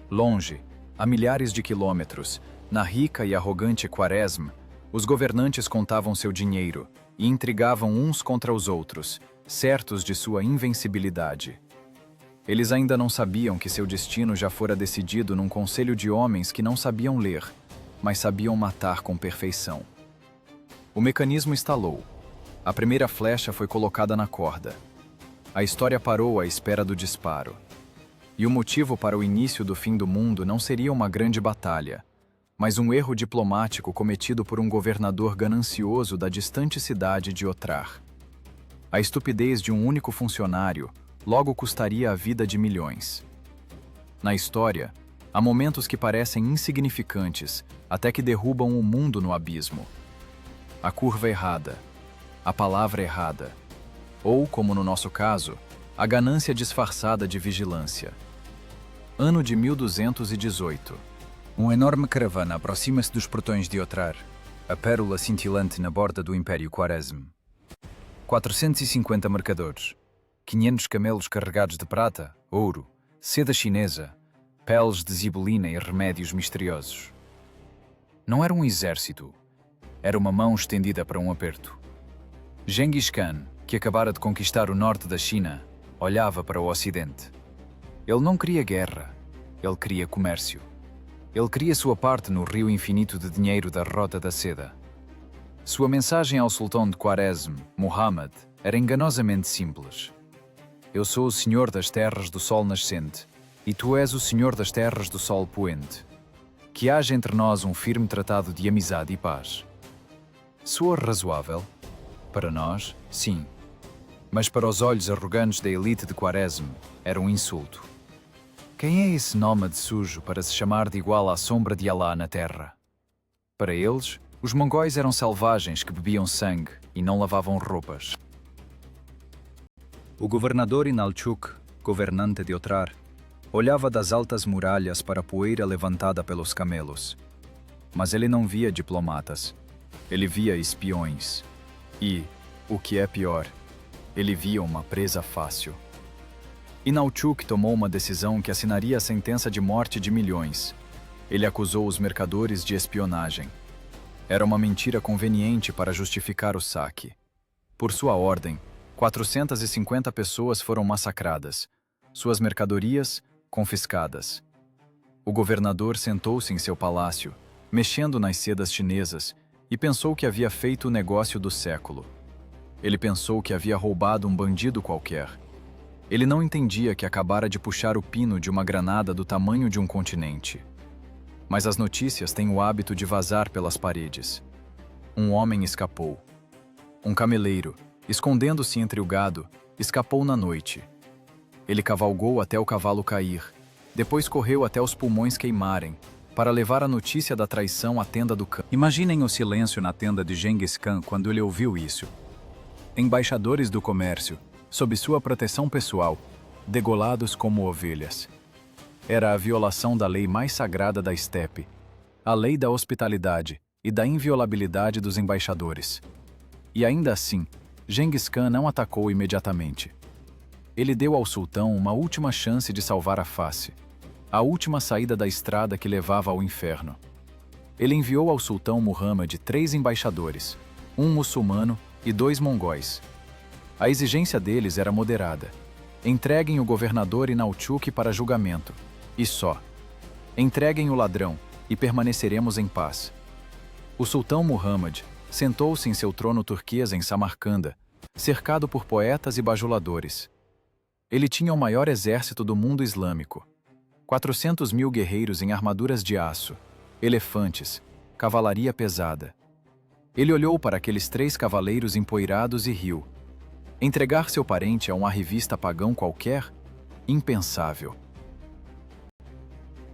Longe, a milhares de quilômetros, na rica e arrogante Quaresma, os governantes contavam seu dinheiro e intrigavam uns contra os outros, certos de sua invencibilidade. Eles ainda não sabiam que seu destino já fora decidido num conselho de homens que não sabiam ler, mas sabiam matar com perfeição. O mecanismo estalou. A primeira flecha foi colocada na corda. A história parou à espera do disparo. E o motivo para o início do fim do mundo não seria uma grande batalha, mas um erro diplomático cometido por um governador ganancioso da distante cidade de Otrar. A estupidez de um único funcionário logo custaria a vida de milhões. Na história, há momentos que parecem insignificantes até que derrubam o mundo no abismo. A curva errada, a palavra errada, ou, como no nosso caso, a ganância disfarçada de vigilância. Ano de 1218. Uma enorme caravana aproxima-se dos portões de Otrar, a pérola cintilante na borda do Império Quaresme. 450 mercadores, 500 camelos carregados de prata, ouro, seda chinesa, peles de zibelina e remédios misteriosos. Não era um exército, era uma mão estendida para um aperto. Genghis Khan, que acabara de conquistar o norte da China, olhava para o ocidente. Ele não queria guerra, ele queria comércio. Ele queria sua parte no rio infinito de dinheiro da Rota da Seda. Sua mensagem ao sultão de Quaresme, Muhammad, era enganosamente simples. Eu sou o senhor das terras do sol nascente, e tu és o senhor das terras do sol poente. Que haja entre nós um firme tratado de amizade e paz. Soa razoável? Para nós, sim. Mas para os olhos arrogantes da elite de Quaresme, era um insulto. Quem é esse nômade sujo para se chamar de igual à sombra de Alá na terra? Para eles, os mongóis eram selvagens que bebiam sangue e não lavavam roupas. O governador Inalchuk, governante de Otrar, olhava das altas muralhas para a poeira levantada pelos camelos. Mas ele não via diplomatas. Ele via espiões. E, o que é pior, ele via uma presa fácil. Inalchuk tomou uma decisão que assinaria a sentença de morte de milhões. Ele acusou os mercadores de espionagem. Era uma mentira conveniente para justificar o saque. Por sua ordem, 450 pessoas foram massacradas, suas mercadorias confiscadas. O governador sentou-se em seu palácio, mexendo nas sedas chinesas, e pensou que havia feito o negócio do século. Ele pensou que havia roubado um bandido qualquer. Ele não entendia que acabara de puxar o pino de uma granada do tamanho de um continente. Mas as notícias têm o hábito de vazar pelas paredes. Um homem escapou. Um cameleiro, escondendo-se entre o gado, escapou na noite. Ele cavalgou até o cavalo cair, depois correu até os pulmões queimarem, para levar a notícia da traição à tenda do Khan. Imaginem o silêncio na tenda de Genghis Khan quando ele ouviu isso. Embaixadores do comércio, sob sua proteção pessoal, degolados como ovelhas. Era a violação da lei mais sagrada da estepe, a lei da hospitalidade e da inviolabilidade dos embaixadores. E ainda assim, Genghis Khan não atacou imediatamente. Ele deu ao sultão uma última chance de salvar a face, a última saída da estrada que levava ao inferno. Ele enviou ao sultão Muhammad 3 embaixadores, um muçulmano e 2 mongóis. A exigência deles era moderada. Entreguem o governador Inalchuk para julgamento. E só. Entreguem o ladrão e permaneceremos em paz. O sultão Muhammad sentou-se em seu trono turquesa em Samarcanda, cercado por poetas e bajuladores. Ele tinha o maior exército do mundo islâmico. 400.000 guerreiros em armaduras de aço, elefantes, cavalaria pesada. Ele olhou para aqueles 3 cavaleiros empoeirados e riu. Entregar seu parente a um arrivista pagão qualquer? Impensável.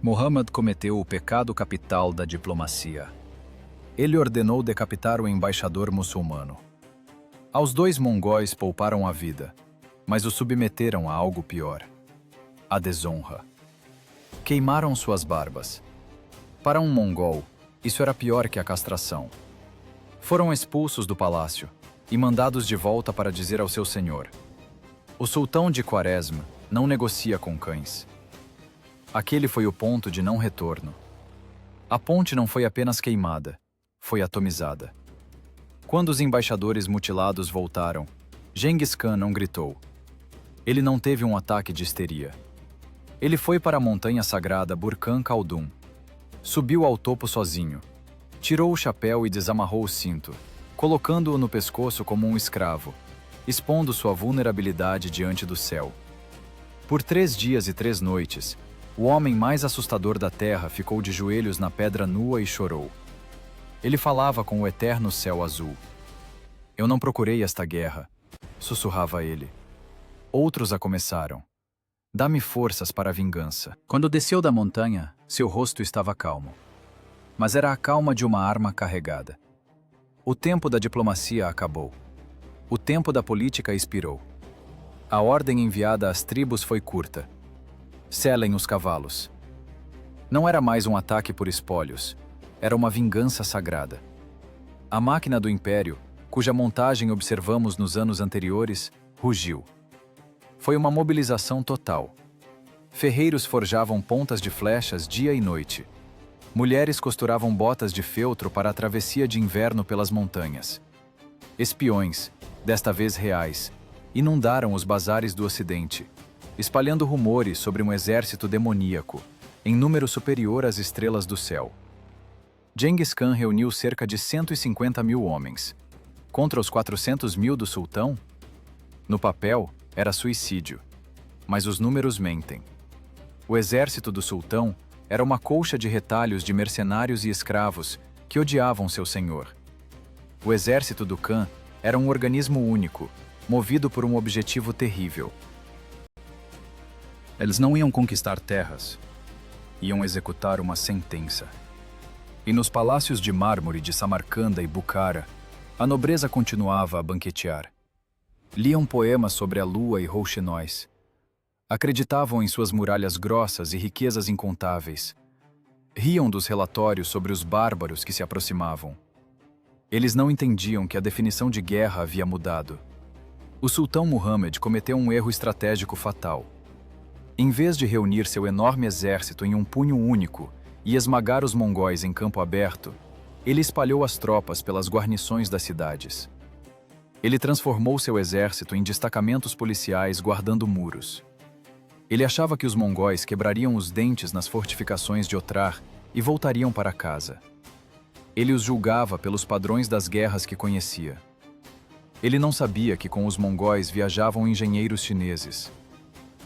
Muhammad cometeu o pecado capital da diplomacia. Ele ordenou decapitar o embaixador muçulmano. Aos 2 mongóis pouparam a vida, mas o submeteram a algo pior: a desonra. Queimaram suas barbas. Para um mongol, isso era pior que a castração. Foram expulsos do palácio e mandados de volta para dizer ao seu senhor: o sultão de Quaresma não negocia com cães. Aquele foi o ponto de não retorno. A ponte não foi apenas queimada, foi atomizada. Quando os embaixadores mutilados voltaram, Genghis Khan não gritou. Ele não teve um ataque de histeria. Ele foi para a montanha sagrada Burkhan Khaldun. Subiu ao topo sozinho. Tirou o chapéu e desamarrou o cinto, colocando-o no pescoço como um escravo, expondo sua vulnerabilidade diante do céu. Por 3 dias e 3 noites, o homem mais assustador da terra ficou de joelhos na pedra nua e chorou. Ele falava com o eterno céu azul. Eu não procurei esta guerra, sussurrava ele. Outros a começaram. Dá-me forças para a vingança. Quando desceu da montanha, seu rosto estava calmo. Mas era a calma de uma arma carregada. O tempo da diplomacia acabou. O tempo da política expirou. A ordem enviada às tribos foi curta. Selem os cavalos. Não era mais um ataque por espólios. Era uma vingança sagrada. A máquina do império, cuja montagem observamos nos anos anteriores, rugiu. Foi uma mobilização total. Ferreiros forjavam pontas de flechas dia e noite. Mulheres costuravam botas de feltro para a travessia de inverno pelas montanhas. Espiões, desta vez reais, inundaram os bazares do Ocidente, espalhando rumores sobre um exército demoníaco, em número superior às estrelas do céu. Genghis Khan reuniu cerca de 150.000 homens. Contra os 400.000 do sultão? No papel, era suicídio. Mas os números mentem. O exército do sultão era uma colcha de retalhos de mercenários e escravos que odiavam seu senhor. O exército do Khan era um organismo único, movido por um objetivo terrível. Eles não iam conquistar terras, iam executar uma sentença. E nos palácios de mármore de Samarcanda e Bucara, a nobreza continuava a banquetear. Liam poemas sobre a lua e rouxinóis. Acreditavam em suas muralhas grossas e riquezas incontáveis. Riam dos relatórios sobre os bárbaros que se aproximavam. Eles não entendiam que a definição de guerra havia mudado. O sultão Muhammad cometeu um erro estratégico fatal. Em vez de reunir seu enorme exército em um punho único e esmagar os mongóis em campo aberto, ele espalhou as tropas pelas guarnições das cidades. Ele transformou seu exército em destacamentos policiais guardando muros. Ele achava que os mongóis quebrariam os dentes nas fortificações de Otrar e voltariam para casa. Ele os julgava pelos padrões das guerras que conhecia. Ele não sabia que com os mongóis viajavam engenheiros chineses.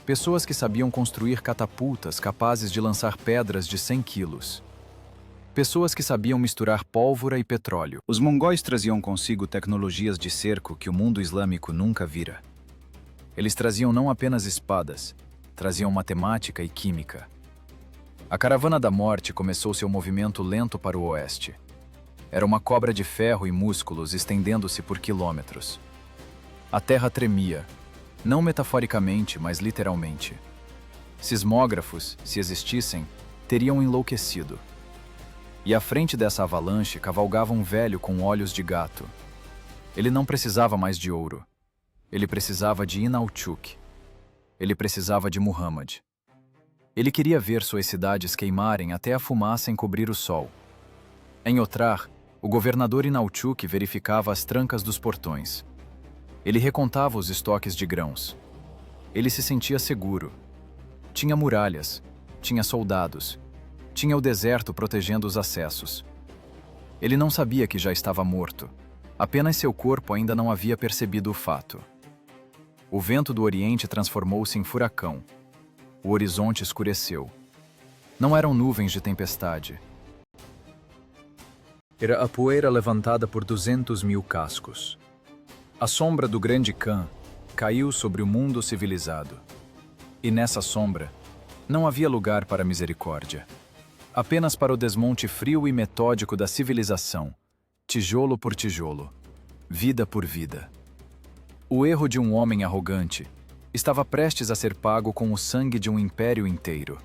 Pessoas que sabiam construir catapultas capazes de lançar pedras de 100 quilos. Pessoas que sabiam misturar pólvora e petróleo. Os mongóis traziam consigo tecnologias de cerco que o mundo islâmico nunca vira. Eles traziam não apenas espadas, traziam matemática e química. A caravana da morte começou seu movimento lento para o oeste. Era uma cobra de ferro e músculos estendendo-se por quilômetros. A terra tremia, não metaforicamente, mas literalmente. Sismógrafos, se existissem, teriam enlouquecido. E à frente dessa avalanche cavalgava um velho com olhos de gato. Ele não precisava mais de ouro. Ele precisava de Inalchuk. Ele precisava de Muhammad. Ele queria ver suas cidades queimarem até a fumaça encobrir o sol. Em Otrar, o governador Inalchuk verificava as trancas dos portões. Ele recontava os estoques de grãos. Ele se sentia seguro. Tinha muralhas, tinha soldados, tinha o deserto protegendo os acessos. Ele não sabia que já estava morto. Apenas seu corpo ainda não havia percebido o fato. O vento do Oriente transformou-se em furacão. O horizonte escureceu. Não eram nuvens de tempestade. Era a poeira levantada por 200.000 cascos. A sombra do grande Khan caiu sobre o mundo civilizado. E nessa sombra, não havia lugar para misericórdia. Apenas para o desmonte frio e metódico da civilização, tijolo por tijolo, vida por vida. O erro de um homem arrogante estava prestes a ser pago com o sangue de um império inteiro.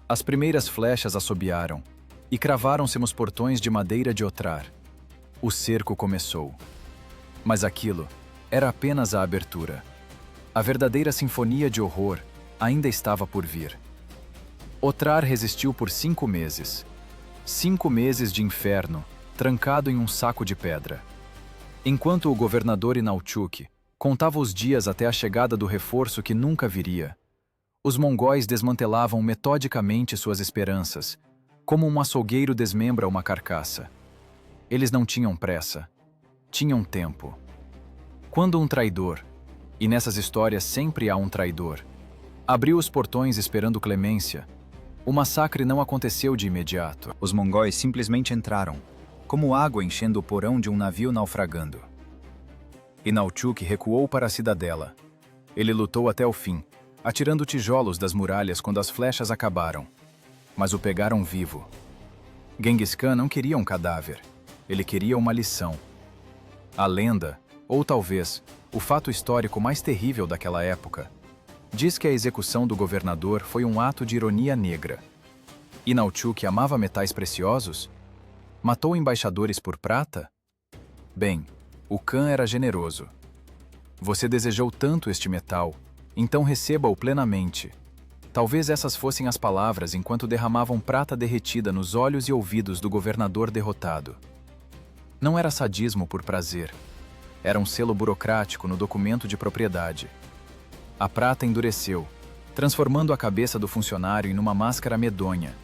As primeiras flechas assobiaram e cravaram-se nos portões de madeira de Otrar. O cerco começou. Mas aquilo era apenas a abertura. A verdadeira sinfonia de horror ainda estava por vir. Otrar resistiu por 5 meses. 5 meses de inferno, trancado em um saco de pedra. Enquanto o governador Inalchuk contava os dias até a chegada do reforço que nunca viria, os mongóis desmantelavam metodicamente suas esperanças, como um açougueiro desmembra uma carcaça. Eles não tinham pressa. Tinham tempo. Quando um traidor, e nessas histórias sempre há um traidor, abriu os portões esperando clemência, o massacre não aconteceu de imediato. Os mongóis simplesmente entraram, como água enchendo o porão de um navio naufragando. Inalchuk recuou para a cidadela. Ele lutou até o fim, atirando tijolos das muralhas quando as flechas acabaram. Mas o pegaram vivo. Genghis Khan não queria um cadáver. Ele queria uma lição. A lenda, ou talvez o fato histórico mais terrível daquela época, diz que a execução do governador foi um ato de ironia negra. Inalchuk amava metais preciosos? Matou embaixadores por prata? Bem, o Khan era generoso. Você desejou tanto este metal, então receba-o plenamente. Talvez essas fossem as palavras enquanto derramavam prata derretida nos olhos e ouvidos do governador derrotado. Não era sadismo por prazer. Era um selo burocrático no documento de propriedade. A prata endureceu, transformando a cabeça do funcionário em uma máscara medonha,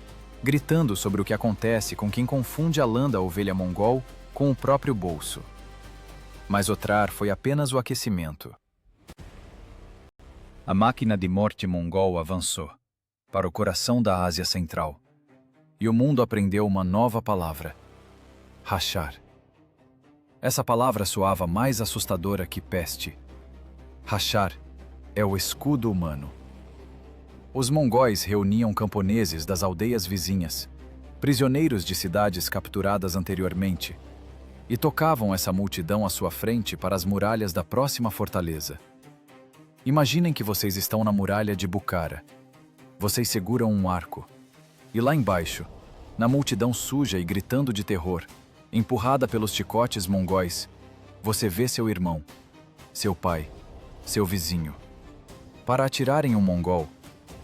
gritando sobre o que acontece com quem confunde a lã da ovelha mongol com o próprio bolso. Mas Otrar foi apenas o aquecimento. A máquina de morte mongol avançou para o coração da Ásia Central, e o mundo aprendeu uma nova palavra: rachar. Essa palavra soava mais assustadora que peste. Rachar é o escudo humano. Os mongóis reuniam camponeses das aldeias vizinhas, prisioneiros de cidades capturadas anteriormente, e tocavam essa multidão à sua frente para as muralhas da próxima fortaleza. Imaginem que vocês estão na muralha de Bukhara. Vocês seguram um arco. E lá embaixo, na multidão suja e gritando de terror, empurrada pelos chicotes mongóis, você vê seu irmão, seu pai, seu vizinho. Para atirar em um mongol,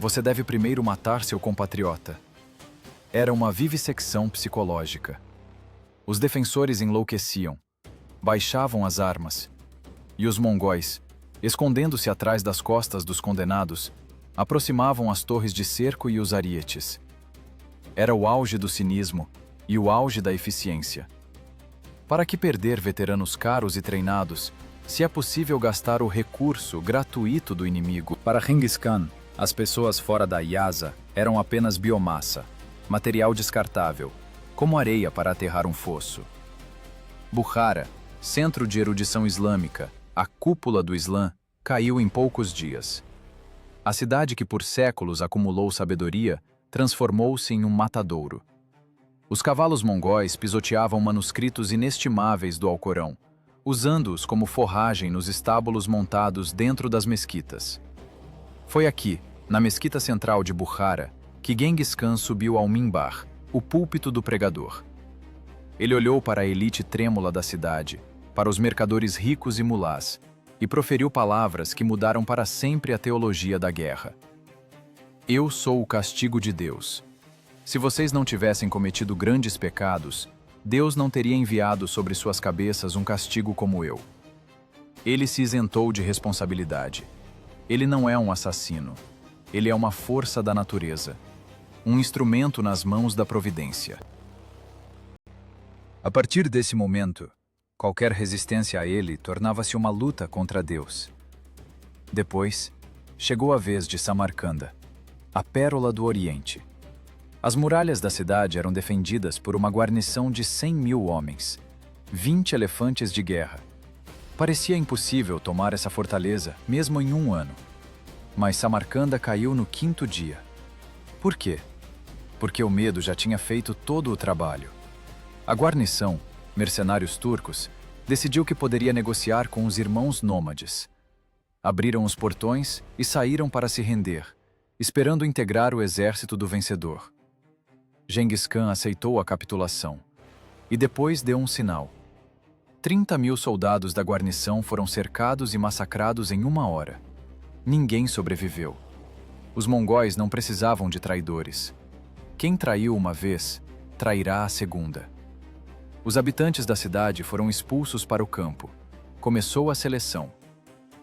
você deve primeiro matar seu compatriota. Era uma vivissecção psicológica. Os defensores enlouqueciam, baixavam as armas, e os mongóis, escondendo-se atrás das costas dos condenados, aproximavam as torres de cerco e os arietes. Era o auge do cinismo e o auge da eficiência. Para que perder veteranos caros e treinados, se é possível gastar o recurso gratuito do inimigo? Para Genghis Khan, as pessoas fora da Lhasa eram apenas biomassa, material descartável, como areia para aterrar um fosso. Bukhara, centro de erudição islâmica, a cúpula do Islã, caiu em poucos dias. A cidade que por séculos acumulou sabedoria transformou-se em um matadouro. Os cavalos mongóis pisoteavam manuscritos inestimáveis do Alcorão, usando-os como forragem nos estábulos montados dentro das mesquitas. Foi aqui, na mesquita central de Bukhara, que Genghis Khan subiu ao minbar, o púlpito do pregador. Ele olhou para a elite trêmula da cidade, para os mercadores ricos e mulás, e proferiu palavras que mudaram para sempre a teologia da guerra. Eu sou o castigo de Deus. Se vocês não tivessem cometido grandes pecados, Deus não teria enviado sobre suas cabeças um castigo como eu. Ele se isentou de responsabilidade. Ele não é um assassino. Ele é uma força da natureza, um instrumento nas mãos da providência. A partir desse momento, qualquer resistência a ele tornava-se uma luta contra Deus. Depois, chegou a vez de Samarcanda, a pérola do Oriente. As muralhas da cidade eram defendidas por uma guarnição de 100.000 homens, 20 elefantes de guerra. Parecia impossível tomar essa fortaleza, mesmo em um ano. Mas Samarcanda caiu no 5º dia. Por quê? Porque o medo já tinha feito todo o trabalho. A guarnição, mercenários turcos, decidiu que poderia negociar com os irmãos nômades. Abriram os portões e saíram para se render, esperando integrar o exército do vencedor. Genghis Khan aceitou a capitulação e depois deu um sinal. 30.000 soldados da guarnição foram cercados e massacrados em uma hora. Ninguém sobreviveu. Os mongóis não precisavam de traidores. Quem traiu uma vez, trairá a segunda. Os habitantes da cidade foram expulsos para o campo. Começou a seleção.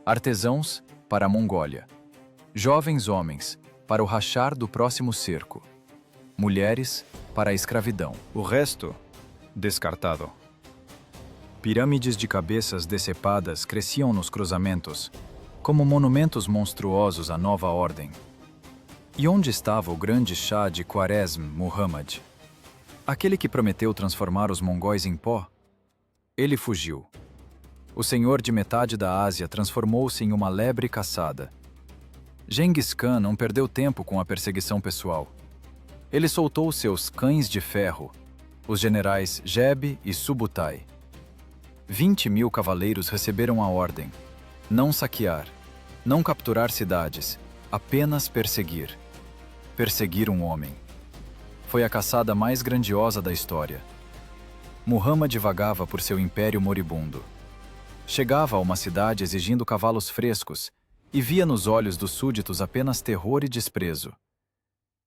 Artesãos para a Mongólia. Jovens homens para o rachar do próximo cerco. Mulheres para a escravidão. O resto, descartado. Pirâmides de cabeças decepadas cresciam nos cruzamentos, como monumentos monstruosos à nova ordem. E onde estava o grande Shah de Khwarezm, Muhammad? Aquele que prometeu transformar os mongóis em pó? Ele fugiu. O senhor de metade da Ásia transformou-se em uma lebre caçada. Genghis Khan não perdeu tempo com a perseguição pessoal. Ele soltou seus cães de ferro, os generais Jeb e Subutai. 20.000 cavaleiros receberam a ordem: não saquear, não capturar cidades, apenas perseguir. Perseguir um homem. Foi a caçada mais grandiosa da história. Muhammad vagava por seu império moribundo. Chegava a uma cidade exigindo cavalos frescos e via nos olhos dos súditos apenas terror e desprezo.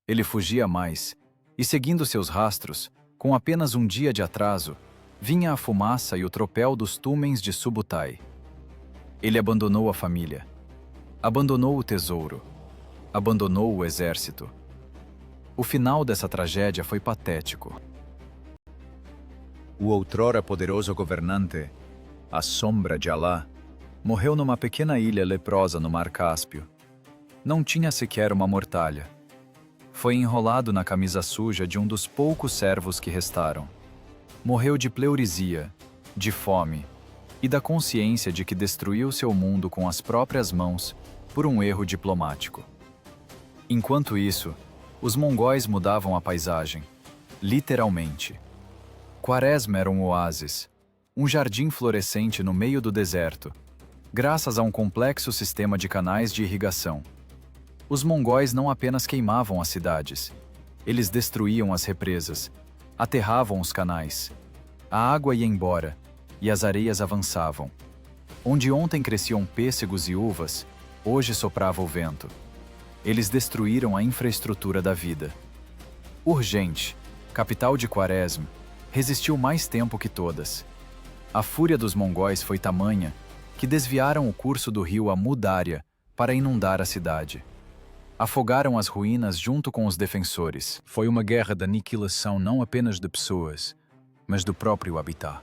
Ele fugia mais, e seguindo seus rastros, com apenas um dia de atraso, vinha a fumaça e o tropel dos túmens de Subutai. Ele abandonou a família, abandonou o tesouro, abandonou o exército. O final dessa tragédia foi patético. O outrora poderoso governante, a sombra de Alá, morreu numa pequena ilha leprosa no Mar Cáspio. Não tinha sequer uma mortalha. Foi enrolado na camisa suja de um dos poucos servos que restaram. Morreu de pleurisia, de fome e da consciência de que destruiu seu mundo com as próprias mãos por um erro diplomático. Enquanto isso, os mongóis mudavam a paisagem. literalmente. Quaresma era um oásis, um jardim florescente no meio do deserto, graças a um complexo sistema de canais de irrigação. Os mongóis não apenas queimavam as cidades, eles destruíam as represas, aterravam os canais. A água ia embora e as areias avançavam. Onde ontem cresciam pêssegos e uvas, hoje soprava o vento. Eles destruíram a infraestrutura da vida. Urgente, capital de Quaresma, resistiu mais tempo que todas. A fúria dos mongóis foi tamanha que desviaram o curso do rio Amu-Darya para inundar a cidade. Afogaram as ruínas junto com os defensores. Foi uma guerra de aniquilação não apenas de pessoas, mas do próprio habitat.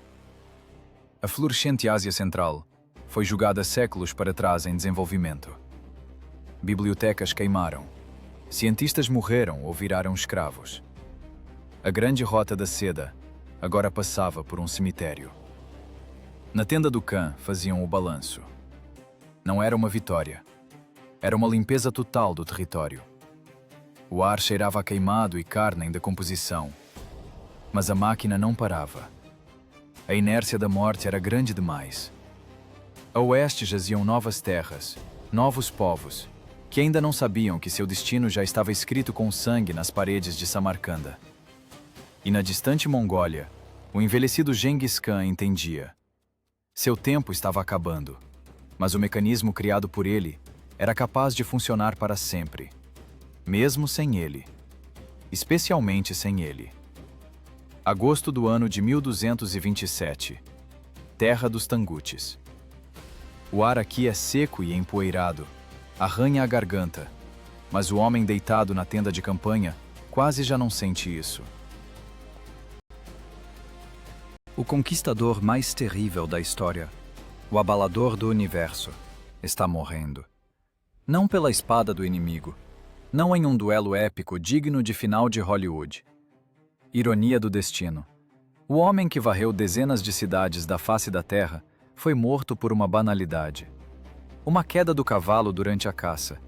A florescente Ásia Central foi jogada séculos para trás em desenvolvimento. Bibliotecas queimaram. Cientistas morreram ou viraram escravos. A grande rota da seda agora passava por um cemitério. Na tenda do Khan faziam o balanço. Não era uma vitória. Era uma limpeza total do território. O ar cheirava a queimado e carne em decomposição. Mas a máquina não parava. A inércia da morte era grande demais. A oeste jaziam novas terras, novos povos, que ainda não sabiam que seu destino já estava escrito com sangue nas paredes de Samarcanda. E na distante Mongólia, o envelhecido Genghis Khan entendia. Seu tempo estava acabando, mas o mecanismo criado por ele era capaz de funcionar para sempre, mesmo sem ele. Especialmente sem ele. Agosto do ano de 1227. Terra dos Tangutes. O ar aqui é seco e empoeirado, arranha a garganta, mas o homem deitado na tenda de campanha quase já não sente isso. O conquistador mais terrível da história, o abalador do universo, está morrendo. Não pela espada do inimigo, não em um duelo épico digno de final de Hollywood. Ironia do destino. O homem que varreu dezenas de cidades da face da terra foi morto por uma banalidade. Uma queda do cavalo durante a caça.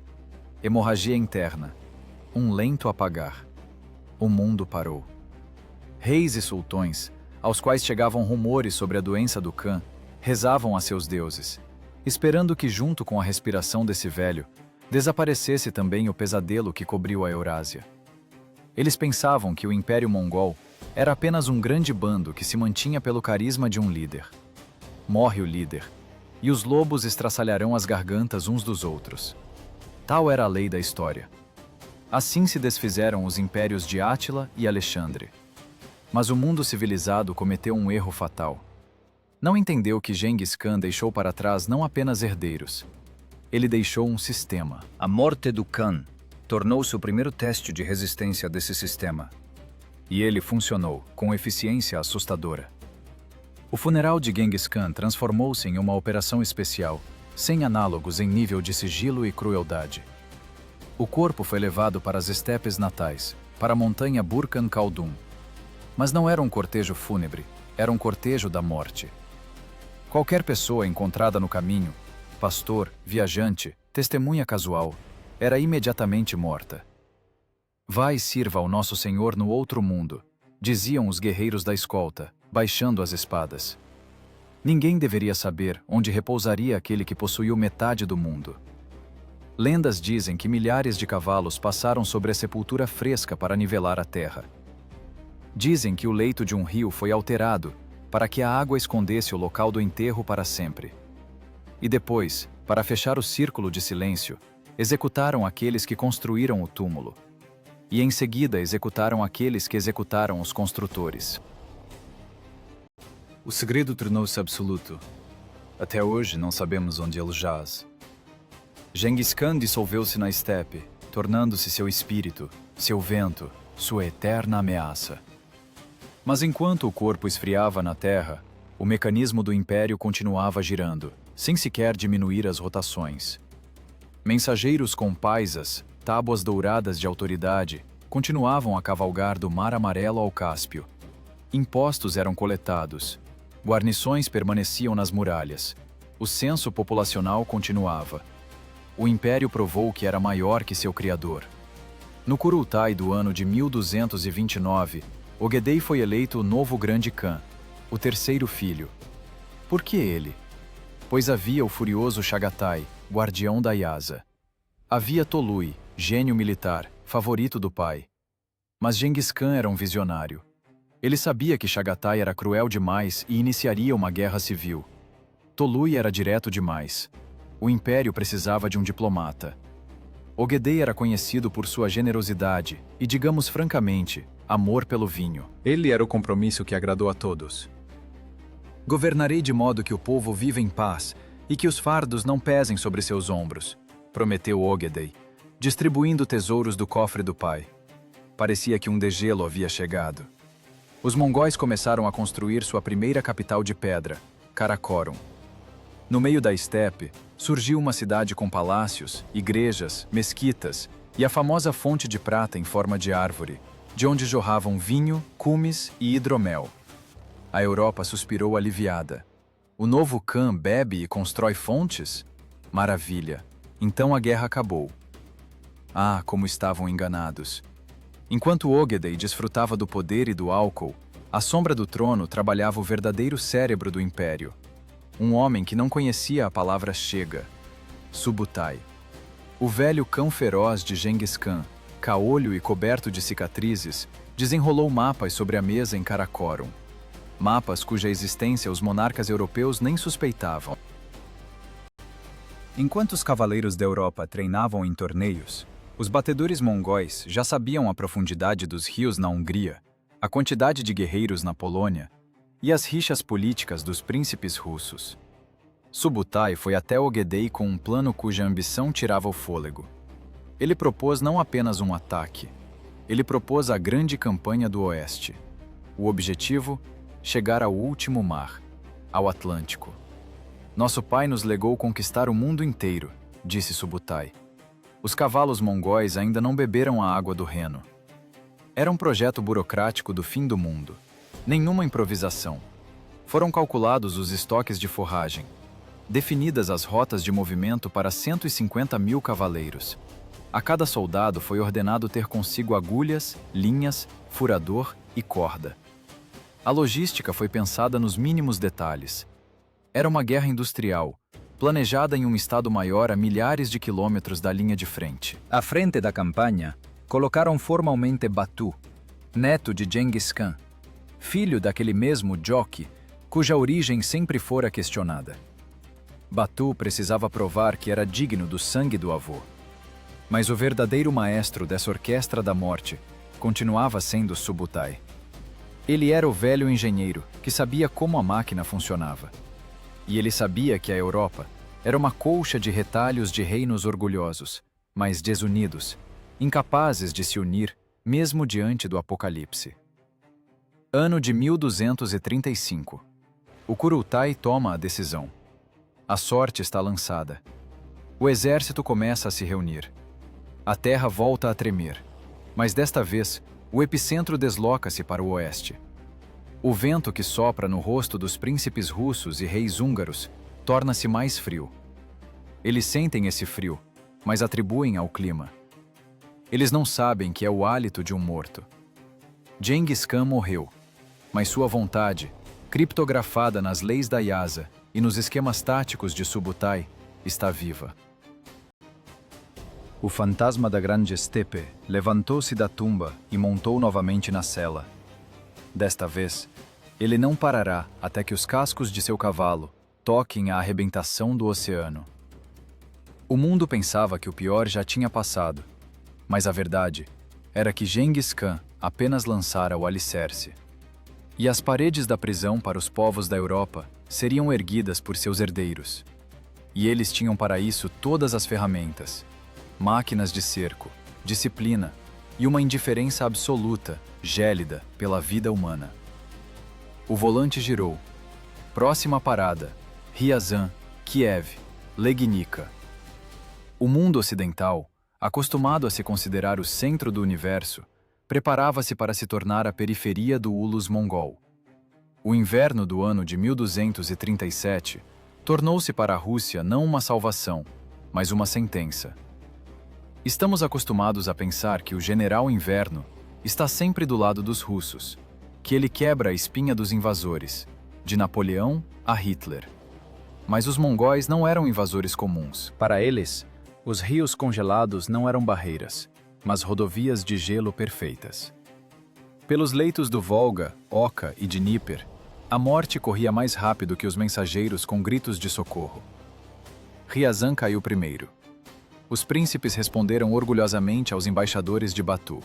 Hemorragia interna. Um lento apagar. O mundo parou. Reis e sultões, aos quais chegavam rumores sobre a doença do Khan, rezavam a seus deuses, esperando que junto com a respiração desse velho, desaparecesse também o pesadelo que cobriu a Eurásia. Eles pensavam que o Império Mongol era apenas um grande bando que se mantinha pelo carisma de um líder. Morre o líder, e os lobos estraçalharão as gargantas uns dos outros. Tal era a lei da história. Assim se desfizeram os impérios de Átila e Alexandre. Mas o mundo civilizado cometeu um erro fatal. Não entendeu que Genghis Khan deixou para trás não apenas herdeiros. Ele deixou um sistema. A morte do Khan tornou-se o primeiro teste de resistência desse sistema. E ele funcionou com eficiência assustadora. O funeral de Genghis Khan transformou-se em uma operação especial, sem análogos em nível de sigilo e crueldade. O corpo foi levado para as estepes natais, para a montanha Burkhan Khaldun. Mas não era um cortejo fúnebre, era um cortejo da morte. Qualquer pessoa encontrada no caminho, pastor, viajante, testemunha casual, era imediatamente morta. Vá e sirva ao nosso Senhor no outro mundo, diziam os guerreiros da escolta, baixando as espadas. Ninguém deveria saber onde repousaria aquele que possuiu metade do mundo. Lendas dizem que milhares de cavalos passaram sobre a sepultura fresca para nivelar a terra. Dizem que o leito de um rio foi alterado para que a água escondesse o local do enterro para sempre. E depois, para fechar o círculo de silêncio, executaram aqueles que construíram o túmulo. E em seguida executaram aqueles que executaram os construtores. O segredo tornou-se absoluto. Até hoje não sabemos onde ele jaz. Genghis Khan dissolveu-se na estepe, tornando-se seu espírito, seu vento, sua eterna ameaça. Mas enquanto o corpo esfriava na terra, o mecanismo do império continuava girando, sem sequer diminuir as rotações. Mensageiros com paisas, tábuas douradas de autoridade, continuavam a cavalgar do Mar Amarelo ao Cáspio. Impostos eram coletados. Guarnições permaneciam nas muralhas. O censo populacional continuava. O império provou que era maior que seu criador. No Kurultai do ano de 1229, Ogedei foi eleito o novo grande Khan, o terceiro filho. Por que ele? Pois havia o furioso Chagatai, guardião da Yasa. Havia Tolui, gênio militar, favorito do pai. Mas Genghis Khan era um visionário. Ele sabia que Chagatai era cruel demais e iniciaria uma guerra civil. Tolui era direto demais. O império precisava de um diplomata. Ogedei era conhecido por sua generosidade e, digamos francamente, amor pelo vinho. Ele era o compromisso que agradou a todos. Governarei de modo que o povo viva em paz e que os fardos não pesem sobre seus ombros, prometeu Ogedei, distribuindo tesouros do cofre do pai. Parecia que um degelo havia chegado. Os mongóis começaram a construir sua primeira capital de pedra, Karakorum. No meio da estepe, surgiu uma cidade com palácios, igrejas, mesquitas e a famosa fonte de prata em forma de árvore, de onde jorravam vinho, cumes e hidromel. A Europa suspirou aliviada. O novo Khan bebe e constrói fontes? Maravilha! Então a guerra acabou. Ah, como estavam enganados! Enquanto Ogedei desfrutava do poder e do álcool, à sombra do trono trabalhava o verdadeiro cérebro do império. Um homem que não conhecia a palavra chega. Subutai. O velho cão feroz de Genghis Khan, caolho e coberto de cicatrizes, desenrolou mapas sobre a mesa em Karakorum. Mapas cuja existência os monarcas europeus nem suspeitavam. Enquanto os cavaleiros da Europa treinavam em torneios, os batedores mongóis já sabiam a profundidade dos rios na Hungria, a quantidade de guerreiros na Polônia e as rixas políticas dos príncipes russos. Subutai foi até Ogedei com um plano cuja ambição tirava o fôlego. Ele propôs não apenas um ataque, ele propôs a grande campanha do Oeste. O objetivo? Chegar ao último mar, ao Atlântico. Nosso pai nos legou conquistar o mundo inteiro, disse Subutai. Os cavalos mongóis ainda não beberam a água do Reno. Era um projeto burocrático do fim do mundo. Nenhuma improvisação. Foram calculados os estoques de forragem. Definidas as rotas de movimento para 150 mil cavaleiros. A cada soldado foi ordenado ter consigo agulhas, linhas, furador e corda. A logística foi pensada nos mínimos detalhes. Era uma guerra industrial, planejada em um estado-maior a milhares de quilômetros da linha de frente. À frente da campanha, colocaram formalmente Batu, neto de Genghis Khan, filho daquele mesmo Jockey, cuja origem sempre fora questionada. Batu precisava provar que era digno do sangue do avô. Mas o verdadeiro maestro dessa orquestra da morte continuava sendo Subutai. Ele era o velho engenheiro que sabia como a máquina funcionava. E ele sabia que a Europa era uma colcha de retalhos de reinos orgulhosos, mas desunidos, incapazes de se unir mesmo diante do apocalipse. Ano de 1235. O Kurultai toma a decisão. A sorte está lançada. O exército começa a se reunir. A terra volta a tremer, mas desta vez o epicentro desloca-se para o oeste. O vento que sopra no rosto dos príncipes russos e reis húngaros torna-se mais frio. Eles sentem esse frio, mas atribuem ao clima. Eles não sabem que é o hálito de um morto. Genghis Khan morreu, mas sua vontade, criptografada nas leis da Yasa e nos esquemas táticos de Subutai, está viva. O fantasma da Grande Estepe levantou-se da tumba e montou novamente na cela. Desta vez, ele não parará até que os cascos de seu cavalo toquem a arrebentação do oceano. O mundo pensava que o pior já tinha passado, mas a verdade era que Genghis Khan apenas lançara o alicerce. E as paredes da prisão para os povos da Europa seriam erguidas por seus herdeiros. E eles tinham para isso todas as ferramentas: máquinas de cerco, disciplina e uma indiferença absoluta, gélida, pela vida humana. O volante girou. Próxima parada: Ryazan, Kiev, Legnica. O mundo ocidental, acostumado a se considerar o centro do universo, preparava-se para se tornar a periferia do Ulus mongol. O inverno do ano de 1237 tornou-se para a Rússia não uma salvação, mas uma sentença. Estamos acostumados a pensar que o general inverno está sempre do lado dos russos, que ele quebra a espinha dos invasores, de Napoleão a Hitler. Mas os mongóis não eram invasores comuns. Para eles, os rios congelados não eram barreiras, mas rodovias de gelo perfeitas. Pelos leitos do Volga, Oka e Dnieper, a morte corria mais rápido que os mensageiros com gritos de socorro. Riazan caiu primeiro. Os príncipes responderam orgulhosamente aos embaixadores de Batu: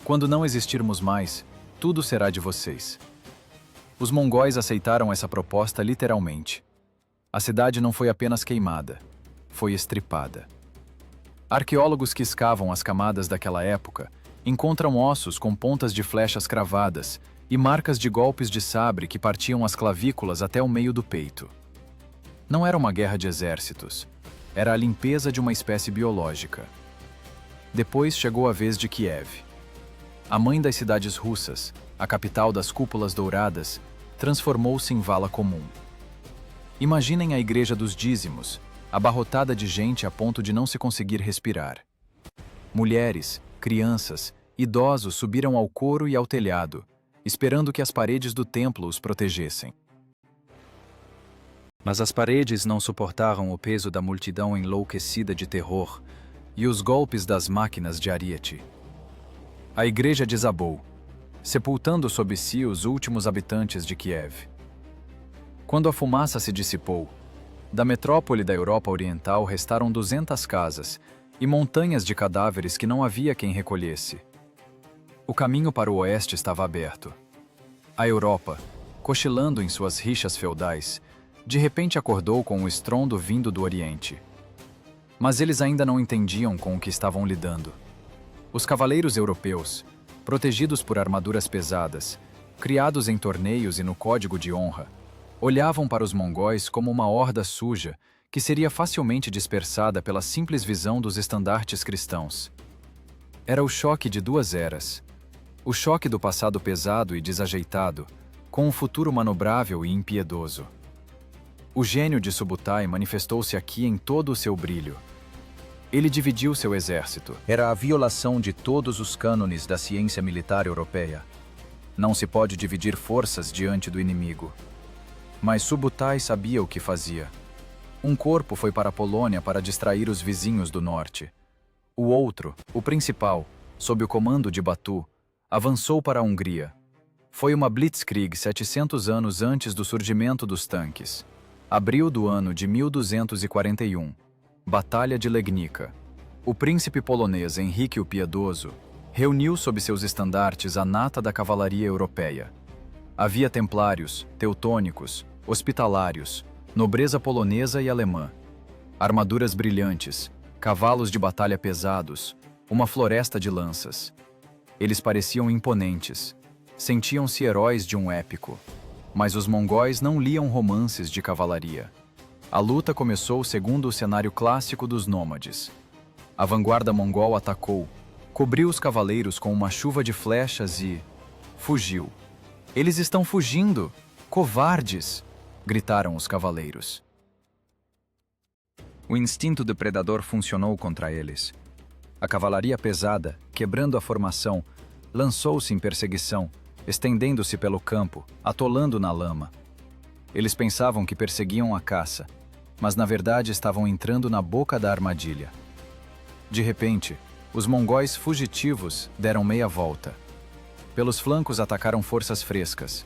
"Quando não existirmos mais, tudo será de vocês." Os mongóis aceitaram essa proposta literalmente. A cidade não foi apenas queimada, foi estripada. Arqueólogos que escavam as camadas daquela época encontram ossos com pontas de flechas cravadas e marcas de golpes de sabre que partiam as clavículas até o meio do peito. Não era uma guerra de exércitos, era a limpeza de uma espécie biológica. Depois chegou a vez de Kiev. A mãe das cidades russas, a capital das cúpulas douradas, transformou-se em vala comum. Imaginem a igreja dos dízimos, abarrotada de gente a ponto de não se conseguir respirar. Mulheres, crianças, idosos subiram ao coro e ao telhado, esperando que as paredes do templo os protegessem. Mas as paredes não suportaram o peso da multidão enlouquecida de terror e os golpes das máquinas de ariete. A igreja desabou, sepultando sob si os últimos habitantes de Kiev. Quando a fumaça se dissipou, da metrópole da Europa Oriental restaram 200 casas e montanhas de cadáveres que não havia quem recolhesse. O caminho para o oeste estava aberto. A Europa, cochilando em suas rixas feudais, de repente acordou com o estrondo vindo do Oriente. Mas eles ainda não entendiam com o que estavam lidando. Os cavaleiros europeus, protegidos por armaduras pesadas, criados em torneios e no código de honra, olhavam para os mongóis como uma horda suja que seria facilmente dispersada pela simples visão dos estandartes cristãos. Era o choque de duas eras. O choque do passado pesado e desajeitado, com um futuro manobrável e impiedoso. O gênio de Subutai manifestou-se aqui em todo o seu brilho. Ele dividiu seu exército. Era a violação de todos os cânones da ciência militar europeia. Não se pode dividir forças diante do inimigo. Mas Subutai sabia o que fazia. Um corpo foi para a Polônia para distrair os vizinhos do norte. O outro, o principal, sob o comando de Batu, avançou para a Hungria. Foi uma blitzkrieg 700 anos antes do surgimento dos tanques. Abril do ano de 1241. Batalha de Legnica. O príncipe polonês Henrique o Piedoso reuniu sob seus estandartes a nata da cavalaria europeia. Havia templários, teutônicos, hospitalários, nobreza polonesa e alemã, armaduras brilhantes, cavalos de batalha pesados, uma floresta de lanças. Eles pareciam imponentes, sentiam-se heróis de um épico, mas os mongóis não liam romances de cavalaria. A luta começou segundo o cenário clássico dos nômades. A vanguarda mongol atacou, cobriu os cavaleiros com uma chuva de flechas e... fugiu. "Eles estão fugindo! Covardes!" gritaram os cavaleiros. O instinto depredador funcionou contra eles. A cavalaria pesada, quebrando a formação, lançou-se em perseguição, estendendo-se pelo campo, atolando na lama. Eles pensavam que perseguiam a caça, mas na verdade estavam entrando na boca da armadilha. De repente, os mongóis fugitivos deram meia volta. Pelos flancos atacaram forças frescas.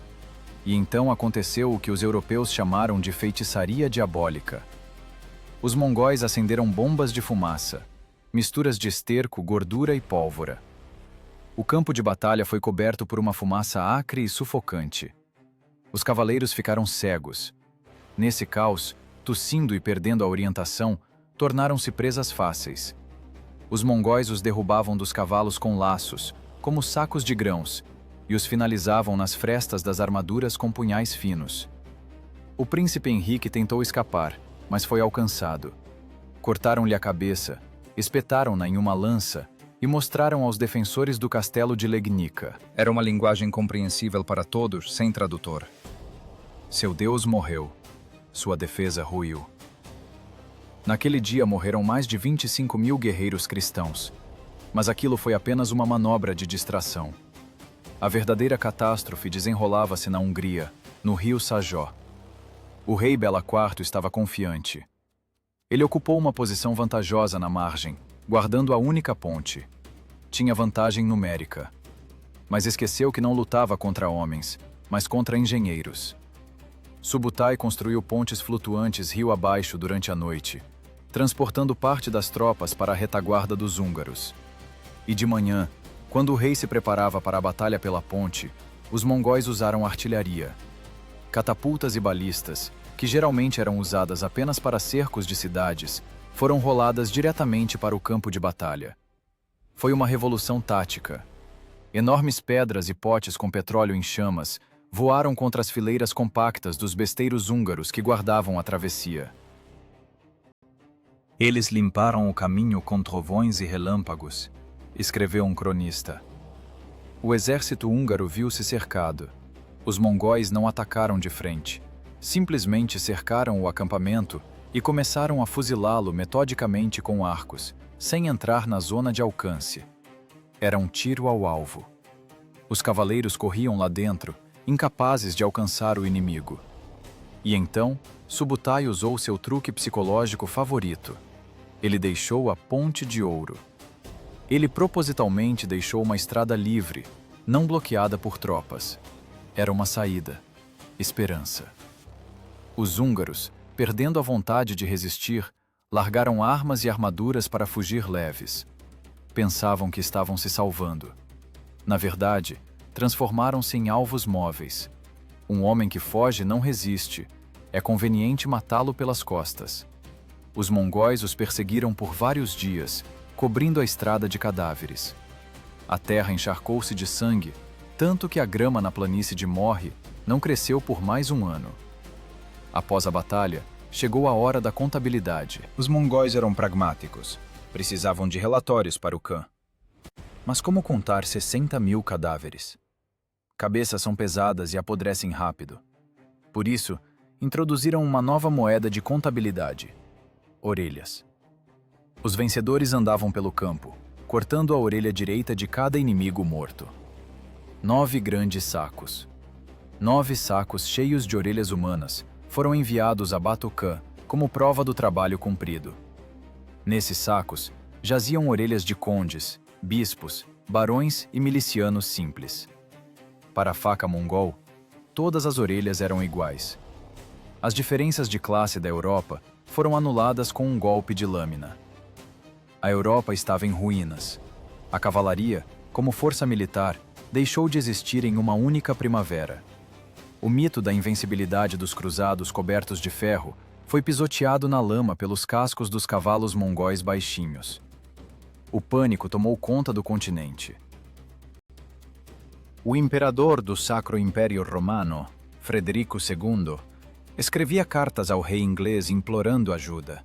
E então aconteceu o que os europeus chamaram de feitiçaria diabólica. Os mongóis acenderam bombas de fumaça, misturas de esterco, gordura e pólvora. O campo de batalha foi coberto por uma fumaça acre e sufocante. Os cavaleiros ficaram cegos. Nesse caos, tossindo e perdendo a orientação, tornaram-se presas fáceis. Os mongóis os derrubavam dos cavalos com laços, como sacos de grãos, e os finalizavam nas frestas das armaduras com punhais finos. O príncipe Henrique tentou escapar, mas foi alcançado. Cortaram-lhe a cabeça, espetaram-na em uma lança e mostraram aos defensores do castelo de Legnica. Era uma linguagem compreensível para todos, sem tradutor. Seu Deus morreu. Sua defesa ruiu. Naquele dia morreram mais de 25.000 guerreiros cristãos. Mas aquilo foi apenas uma manobra de distração. A verdadeira catástrofe desenrolava-se na Hungria, no rio Sajó. O rei Bela IV estava confiante. Ele ocupou uma posição vantajosa na margem, guardando a única ponte. Tinha vantagem numérica. Mas esqueceu que não lutava contra homens, mas contra engenheiros. Subutai construiu pontes flutuantes rio abaixo durante a noite, transportando parte das tropas para a retaguarda dos húngaros. E de manhã, quando o rei se preparava para a batalha pela ponte, os mongóis usaram artilharia. Catapultas e balistas, que geralmente eram usadas apenas para cercos de cidades, foram roladas diretamente para o campo de batalha. Foi uma revolução tática. Enormes pedras e potes com petróleo em chamas voaram contra as fileiras compactas dos besteiros húngaros que guardavam a travessia. Eles limparam o caminho com trovões e relâmpagos, escreveu um cronista. O exército húngaro viu-se cercado. Os mongóis não atacaram de frente. Simplesmente cercaram o acampamento e começaram a fuzilá-lo metodicamente com arcos, sem entrar na zona de alcance. Era um tiro ao alvo. Os cavaleiros corriam lá dentro, incapazes de alcançar o inimigo. E então, Subutai usou seu truque psicológico favorito. Ele deixou a Ponte de Ouro. Ele propositalmente deixou uma estrada livre, não bloqueada por tropas. Era uma saída. Esperança. Os húngaros, perdendo a vontade de resistir, largaram armas e armaduras para fugir leves. Pensavam que estavam se salvando. Na verdade, transformaram-se em alvos móveis. Um homem que foge não resiste. É conveniente matá-lo pelas costas. Os mongóis os perseguiram por vários dias, cobrindo a estrada de cadáveres. A terra encharcou-se de sangue, tanto que a grama na planície de Morre não cresceu por mais um ano. Após a batalha, chegou a hora da contabilidade. Os mongóis eram pragmáticos. Precisavam de relatórios para o Khan. Mas como contar 60.000 cadáveres? Cabeças são pesadas e apodrecem rápido. Por isso, introduziram uma nova moeda de contabilidade: orelhas. Os vencedores andavam pelo campo, cortando a orelha direita de cada inimigo morto. 9 grandes sacos. 9 sacos cheios de orelhas humanas foram enviados a Batu Khan como prova do trabalho cumprido. Nesses sacos jaziam orelhas de condes, bispos, barões e milicianos simples. Para a faca mongol, todas as orelhas eram iguais. As diferenças de classe da Europa foram anuladas com um golpe de lâmina. A Europa estava em ruínas. A cavalaria, como força militar, deixou de existir em uma única primavera. O mito da invencibilidade dos cruzados cobertos de ferro foi pisoteado na lama pelos cascos dos cavalos mongóis baixinhos. O pânico tomou conta do continente. O imperador do Sacro Império Romano, Frederico II, escrevia cartas ao rei inglês implorando ajuda.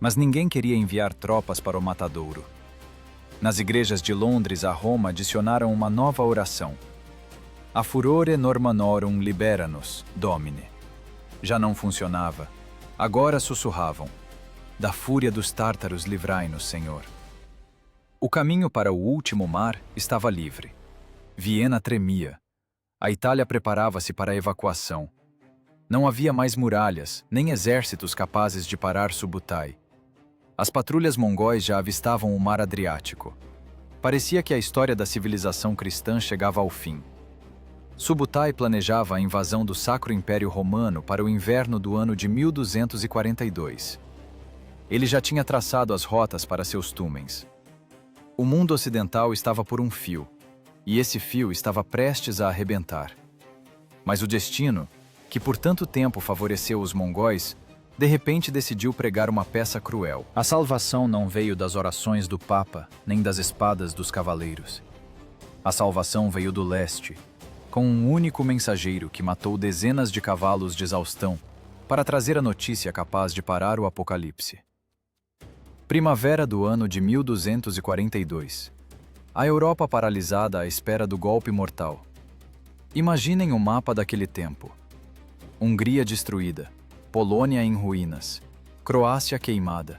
Mas ninguém queria enviar tropas para o matadouro. Nas igrejas de Londres a Roma adicionaram uma nova oração: A furore normanorum libera-nos, Domine. Já não funcionava. Agora sussurravam: Da fúria dos tártaros livrai-nos, Senhor. O caminho para o último mar estava livre. Viena tremia. A Itália preparava-se para a evacuação. Não havia mais muralhas, nem exércitos capazes de parar Subutai. As patrulhas mongóis já avistavam o mar Adriático. Parecia que a história da civilização cristã chegava ao fim. Subutai planejava a invasão do Sacro Império Romano para o inverno do ano de 1242. Ele já tinha traçado as rotas para seus túmens. O mundo ocidental estava por um fio, e esse fio estava prestes a arrebentar. Mas o destino, que por tanto tempo favoreceu os mongóis, de repente decidiu pregar uma peça cruel. A salvação não veio das orações do Papa, nem das espadas dos cavaleiros. A salvação veio do leste, com um único mensageiro que matou dezenas de cavalos de exaustão para trazer a notícia capaz de parar o apocalipse. Primavera do ano de 1242. A Europa paralisada à espera do golpe mortal. Imaginem o mapa daquele tempo. Hungria destruída, Polônia em ruínas, Croácia queimada.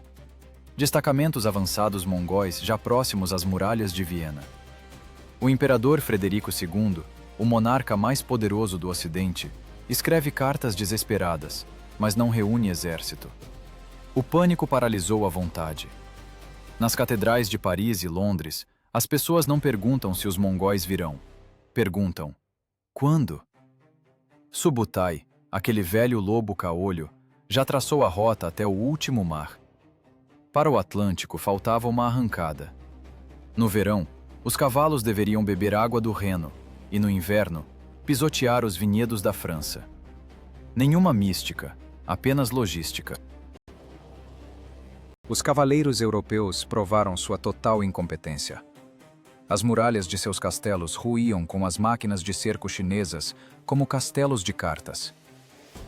Destacamentos avançados mongóis já próximos às muralhas de Viena. O imperador Frederico II, o monarca mais poderoso do Ocidente, escreve cartas desesperadas, mas não reúne exército. O pânico paralisou a vontade. Nas catedrais de Paris e Londres, as pessoas não perguntam se os mongóis virão. Perguntam: quando? Subutai, aquele velho lobo caolho, já traçou a rota até o último mar. Para o Atlântico faltava uma arrancada. No verão, os cavalos deveriam beber água do Reno e, no inverno, pisotear os vinhedos da França. Nenhuma mística, apenas logística. Os cavaleiros europeus provaram sua total incompetência. As muralhas de seus castelos ruíam com as máquinas de cerco chinesas como castelos de cartas.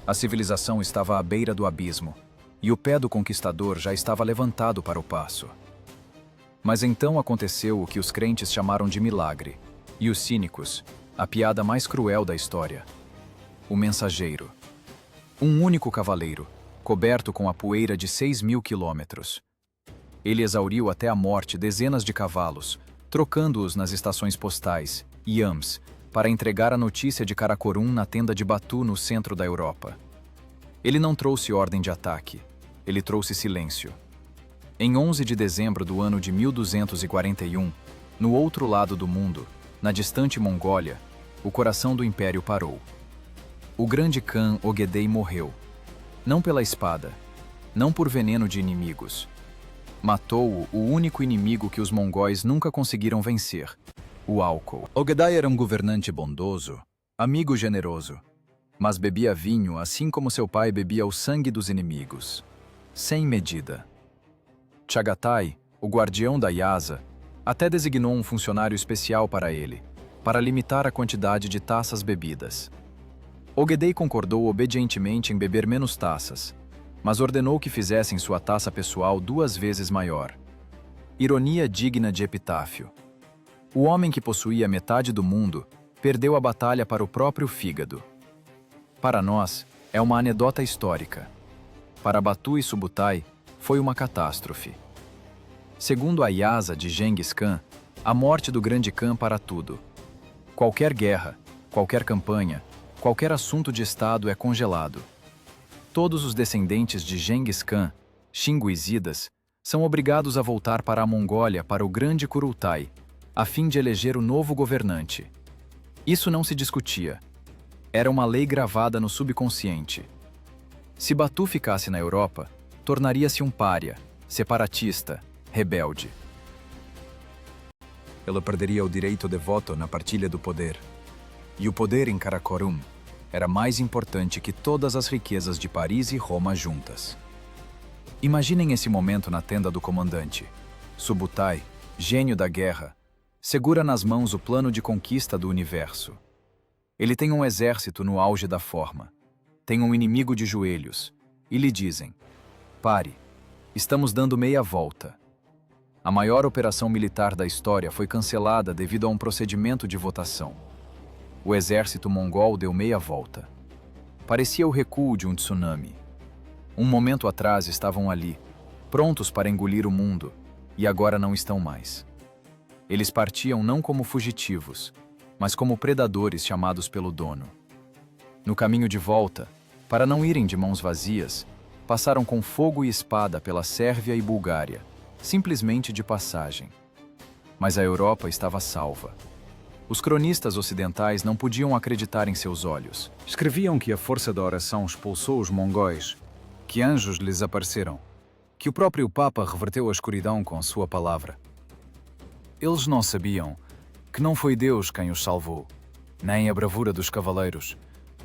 A civilização estava à beira do abismo, e o pé do conquistador já estava levantado para o passo. Mas então aconteceu o que os crentes chamaram de milagre, e os cínicos, a piada mais cruel da história. O mensageiro. Um único cavaleiro, coberto com a poeira de 6.000 quilômetros. Ele exauriu até a morte dezenas de cavalos, trocando-os nas estações postais, Yams, para entregar a notícia de Karakorum na tenda de Batu, no centro da Europa. Ele não trouxe ordem de ataque, ele trouxe silêncio. Em 11 de dezembro do ano de 1241, no outro lado do mundo, na distante Mongólia, o coração do império parou. O grande Khan Ogedei morreu. Não pela espada, não por veneno de inimigos. Matou-o o único inimigo que os mongóis nunca conseguiram vencer, o álcool. Ogedai era um governante bondoso, amigo generoso, mas bebia vinho assim como seu pai bebia o sangue dos inimigos, sem medida. Chagatai, o guardião da Yasa, até designou um funcionário especial para ele, para limitar a quantidade de taças bebidas. Ogedei concordou obedientemente em beber menos taças, mas ordenou que fizessem sua taça pessoal 2 vezes maior. Ironia digna de epitáfio. O homem que possuía metade do mundo perdeu a batalha para o próprio fígado. Para nós, é uma anedota histórica. Para Batu e Subutai, foi uma catástrofe. Segundo a Yasa de Genghis Khan, a morte do grande Khan para tudo. Qualquer guerra, qualquer campanha, qualquer assunto de Estado é congelado. Todos os descendentes de Genghis Khan, xinguizidas, são obrigados a voltar para a Mongólia para o grande Kurultai, a fim de eleger o novo governante. Isso não se discutia. Era uma lei gravada no subconsciente. Se Batu ficasse na Europa, tornaria-se um pária, separatista, rebelde. Ele perderia o direito de voto na partilha do poder. E o poder em Karakorum era mais importante que todas as riquezas de Paris e Roma juntas. Imaginem esse momento na tenda do comandante. Subutai, gênio da guerra, segura nas mãos o plano de conquista do universo. Ele tem um exército no auge da forma. Tem um inimigo de joelhos. E lhe dizem: pare, estamos dando meia volta. A maior operação militar da história foi cancelada devido a um procedimento de votação. O exército mongol deu meia volta. Parecia o recuo de um tsunami. Um momento atrás estavam ali, prontos para engolir o mundo, e agora não estão mais. Eles partiam não como fugitivos, mas como predadores chamados pelo dono. No caminho de volta, para não irem de mãos vazias, passaram com fogo e espada pela Sérvia e Bulgária, simplesmente de passagem. Mas a Europa estava salva. Os cronistas ocidentais não podiam acreditar em seus olhos. Escreviam que a força da oração expulsou os mongóis, que anjos lhes apareceram, que o próprio Papa reverteu a escuridão com sua palavra. Eles não sabiam que não foi Deus quem os salvou, nem a bravura dos cavaleiros,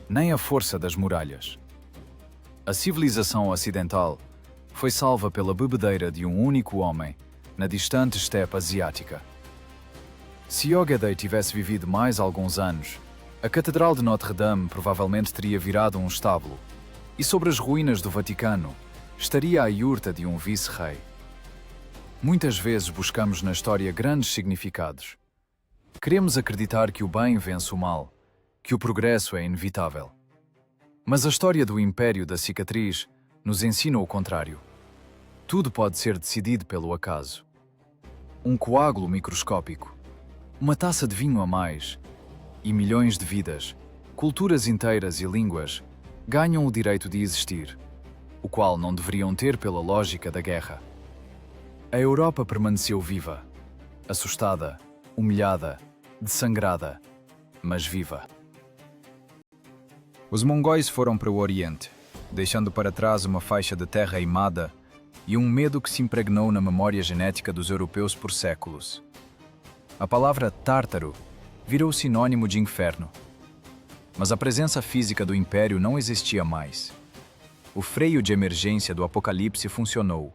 nem a força das muralhas. A civilização ocidental foi salva pela bebedeira de um único homem na distante estepe asiática. Se Ogedei tivesse vivido mais alguns anos, a Catedral de Notre-Dame provavelmente teria virado um estábulo, e sobre as ruínas do Vaticano estaria a iurta de um vice-rei. Muitas vezes buscamos na história grandes significados. Queremos acreditar que o bem vence o mal, que o progresso é inevitável. Mas a história do Império da Cicatriz nos ensina o contrário. Tudo pode ser decidido pelo acaso. Um coágulo microscópico, Uma taça de vinho a mais, e milhões de vidas, culturas inteiras e línguas ganham o direito de existir, o qual não deveriam ter pela lógica da guerra. A Europa permaneceu viva, assustada, humilhada, dessangrada, mas viva. Os mongóis foram para o Oriente, deixando para trás uma faixa de terra eimada e um medo que se impregnou na memória genética dos europeus por séculos. A palavra tártaro virou sinônimo de inferno. Mas a presença física do império não existia mais. O freio de emergência do apocalipse funcionou.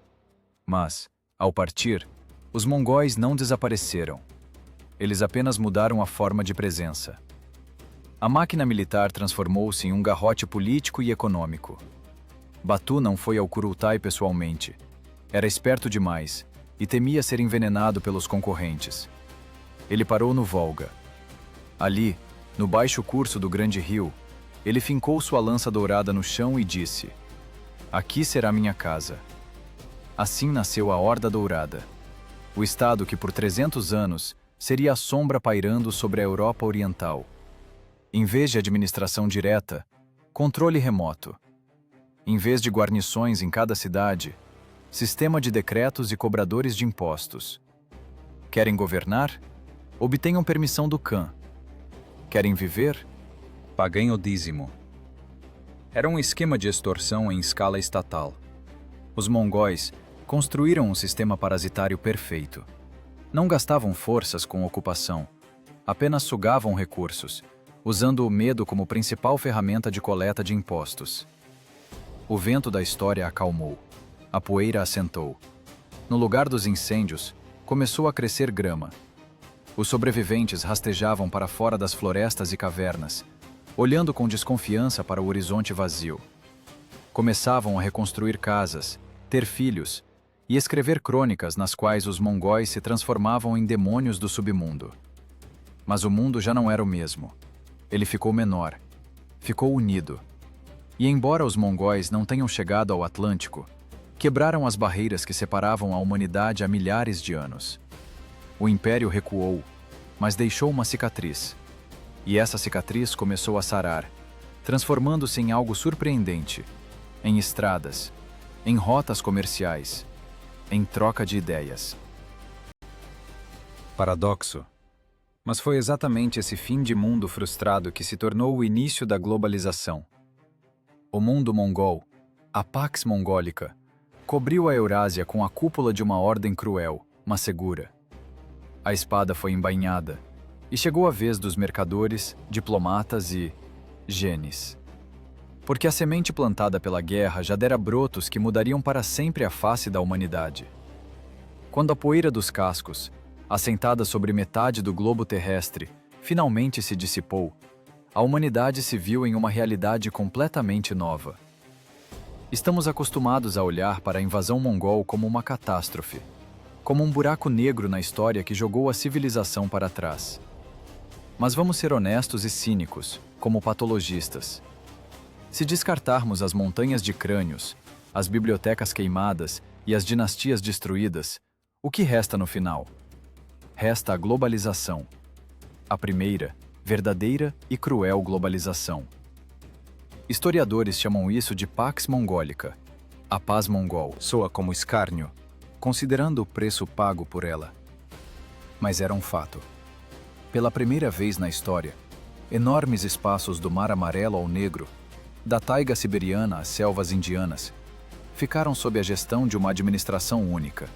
Mas, ao partir, os mongóis não desapareceram. Eles apenas mudaram a forma de presença. A máquina militar transformou-se em um garrote político e econômico. Batu não foi ao Kurultai pessoalmente. Era esperto demais e temia ser envenenado pelos concorrentes. Ele parou no Volga. Ali, no baixo curso do grande rio, ele fincou sua lança dourada no chão e disse: "Aqui será minha casa." Assim nasceu a Horda Dourada, o estado que por 300 anos seria a sombra pairando sobre a Europa Oriental. Em vez de administração direta, controle remoto. Em vez de guarnições em cada cidade, sistema de decretos e cobradores de impostos. Querem governar? Obtenham permissão do Khan. Querem viver? Paguem o dízimo. Era um esquema de extorsão em escala estatal. Os mongóis construíram um sistema parasitário perfeito. Não gastavam forças com ocupação, apenas sugavam recursos, usando o medo como principal ferramenta de coleta de impostos. O vento da história acalmou. A poeira assentou. No lugar dos incêndios, começou a crescer grama. Os sobreviventes rastejavam para fora das florestas e cavernas, olhando com desconfiança para o horizonte vazio. Começavam a reconstruir casas, ter filhos e escrever crônicas nas quais os mongóis se transformavam em demônios do submundo. Mas o mundo já não era o mesmo. Ele ficou menor, ficou unido. E embora os mongóis não tenham chegado ao Atlântico, quebraram as barreiras que separavam a humanidade há milhares de anos. O império recuou, mas deixou uma cicatriz. E essa cicatriz começou a sarar, transformando-se em algo surpreendente, em estradas, em rotas comerciais, em troca de ideias. Paradoxo. Mas foi exatamente esse fim de mundo frustrado que se tornou o início da globalização. O mundo mongol, a Pax Mongólica, cobriu a Eurásia com a cúpula de uma ordem cruel, mas segura. A espada foi embainhada, e chegou a vez dos mercadores, diplomatas e genes. Porque a semente plantada pela guerra já dera brotos que mudariam para sempre a face da humanidade. Quando a poeira dos cascos, assentada sobre metade do globo terrestre, finalmente se dissipou, a humanidade se viu em uma realidade completamente nova. Estamos acostumados a olhar para a invasão mongol como uma catástrofe, como um buraco negro na história que jogou a civilização para trás. Mas vamos ser honestos e cínicos, como patologistas. Se descartarmos as montanhas de crânios, as bibliotecas queimadas e as dinastias destruídas, o que resta no final? Resta a globalização. A primeira, verdadeira e cruel globalização. Historiadores chamam isso de Pax Mongólica. A paz mongol soa como escárnio, considerando o preço pago por ela. Mas era um fato. Pela primeira vez na história, enormes espaços do Mar Amarelo ao Negro, da taiga siberiana às selvas indianas, ficaram sob a gestão de uma administração única.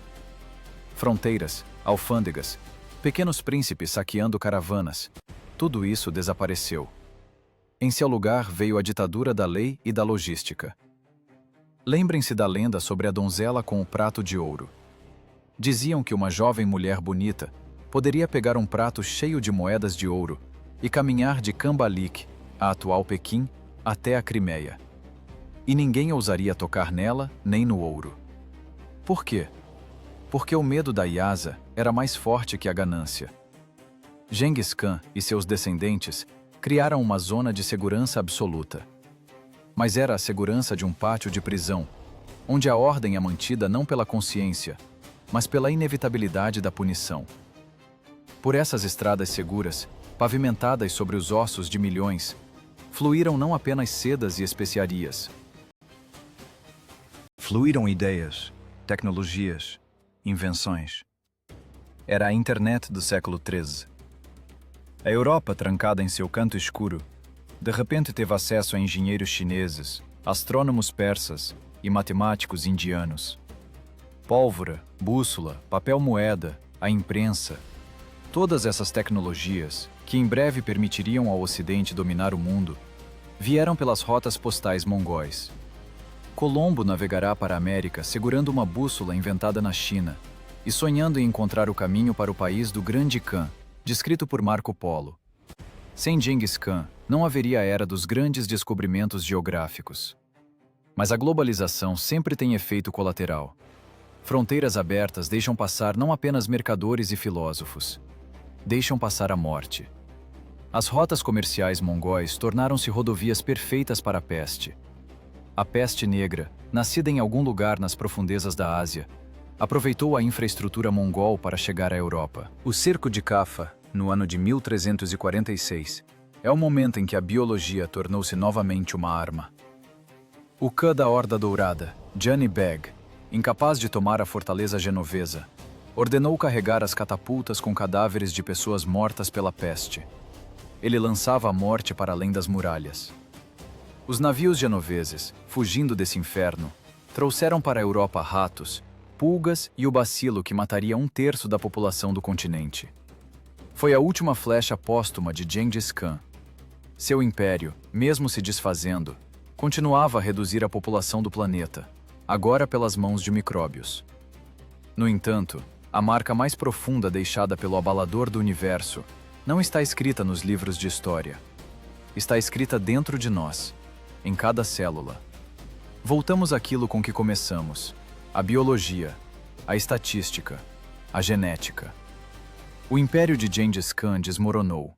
Fronteiras, alfândegas, pequenos príncipes saqueando caravanas, tudo isso desapareceu. Em seu lugar veio a ditadura da lei e da logística. Lembrem-se da lenda sobre a donzela com o prato de ouro. Diziam que uma jovem mulher bonita poderia pegar um prato cheio de moedas de ouro e caminhar de Cambalik, a atual Pequim, até a Crimeia. E ninguém ousaria tocar nela nem no ouro. Por quê? Porque o medo da Lhasa era mais forte que a ganância. Genghis Khan e seus descendentes criaram uma zona de segurança absoluta. Mas era a segurança de um pátio de prisão, onde a ordem é mantida não pela consciência, mas pela inevitabilidade da punição. Por essas estradas seguras, pavimentadas sobre os ossos de milhões, fluíram não apenas sedas e especiarias. Fluíram ideias, tecnologias, invenções. Era a internet do século XIII. A Europa, trancada em seu canto escuro, de repente teve acesso a engenheiros chineses, astrônomos persas e matemáticos indianos. Pólvora, bússola, papel-moeda, a imprensa, todas essas tecnologias, que em breve permitiriam ao Ocidente dominar o mundo, vieram pelas rotas postais mongóis. Colombo navegará para a América segurando uma bússola inventada na China e sonhando em encontrar o caminho para o país do Grande Khan, descrito por Marco Polo. Sem Genghis Khan, não haveria a era dos grandes descobrimentos geográficos. Mas a globalização sempre tem efeito colateral. Fronteiras abertas deixam passar não apenas mercadores e filósofos. Deixam passar a morte. As rotas comerciais mongóis tornaram-se rodovias perfeitas para a peste. A peste negra, nascida em algum lugar nas profundezas da Ásia, aproveitou a infraestrutura mongol para chegar à Europa. O cerco de Caffa, no ano de 1346, é o momento em que a biologia tornou-se novamente uma arma. O Khan da Horda Dourada, Jani Beg, incapaz de tomar a fortaleza genovesa, ordenou carregar as catapultas com cadáveres de pessoas mortas pela peste. Ele lançava a morte para além das muralhas. Os navios genoveses, fugindo desse inferno, trouxeram para a Europa ratos, pulgas e o bacilo que mataria 1/3 da população do continente. Foi a última flecha póstuma de Genghis Khan. Seu império, mesmo se desfazendo, continuava a reduzir a população do planeta, agora pelas mãos de micróbios. No entanto, a marca mais profunda deixada pelo abalador do universo não está escrita nos livros de história. Está escrita dentro de nós, em cada célula. Voltamos àquilo com que começamos: a biologia, a estatística, a genética. O império de Genghis Khan desmoronou.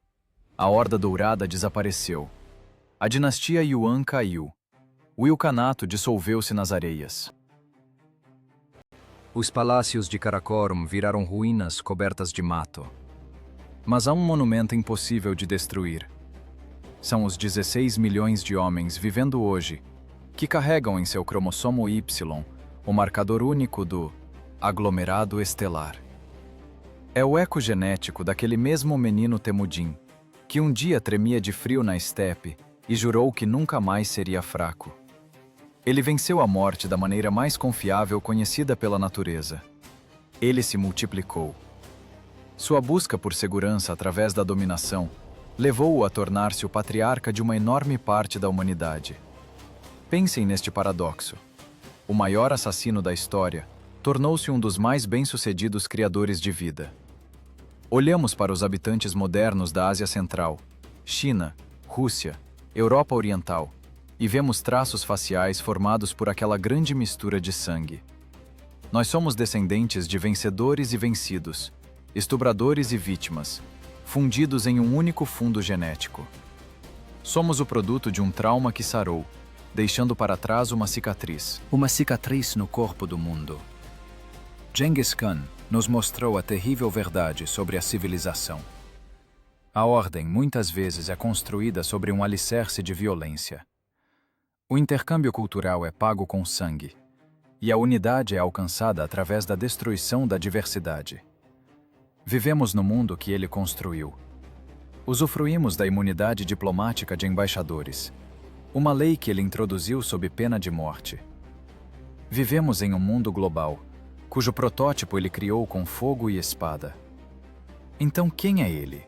A Horda Dourada desapareceu. A dinastia Yuan caiu. O Ilkhanato dissolveu-se nas areias. Os palácios de Karakorum viraram ruínas cobertas de mato. Mas há um monumento impossível de destruir. São os 16 milhões de homens vivendo hoje, que carregam em seu cromossomo Y o marcador único do aglomerado estelar. É o eco genético daquele mesmo menino Temudin, que um dia tremia de frio na estepe e jurou que nunca mais seria fraco. Ele venceu a morte da maneira mais confiável conhecida pela natureza. Ele se multiplicou. Sua busca por segurança através da dominação levou-o a tornar-se o patriarca de uma enorme parte da humanidade. Pensem neste paradoxo. O maior assassino da história tornou-se um dos mais bem-sucedidos criadores de vida. Olhamos para os habitantes modernos da Ásia Central, China, Rússia, Europa Oriental, e vemos traços faciais formados por aquela grande mistura de sangue. Nós somos descendentes de vencedores e vencidos, estupradores e vítimas, fundidos em um único fundo genético. Somos o produto de um trauma que sarou, deixando para trás uma cicatriz. Uma cicatriz no corpo do mundo. Genghis Khan nos mostrou a terrível verdade sobre a civilização. A ordem muitas vezes é construída sobre um alicerce de violência. O intercâmbio cultural é pago com sangue, e a unidade é alcançada através da destruição da diversidade. Vivemos no mundo que ele construiu. Usufruímos da imunidade diplomática de embaixadores, uma lei que ele introduziu sob pena de morte. Vivemos em um mundo global, cujo protótipo ele criou com fogo e espada. Então quem é ele?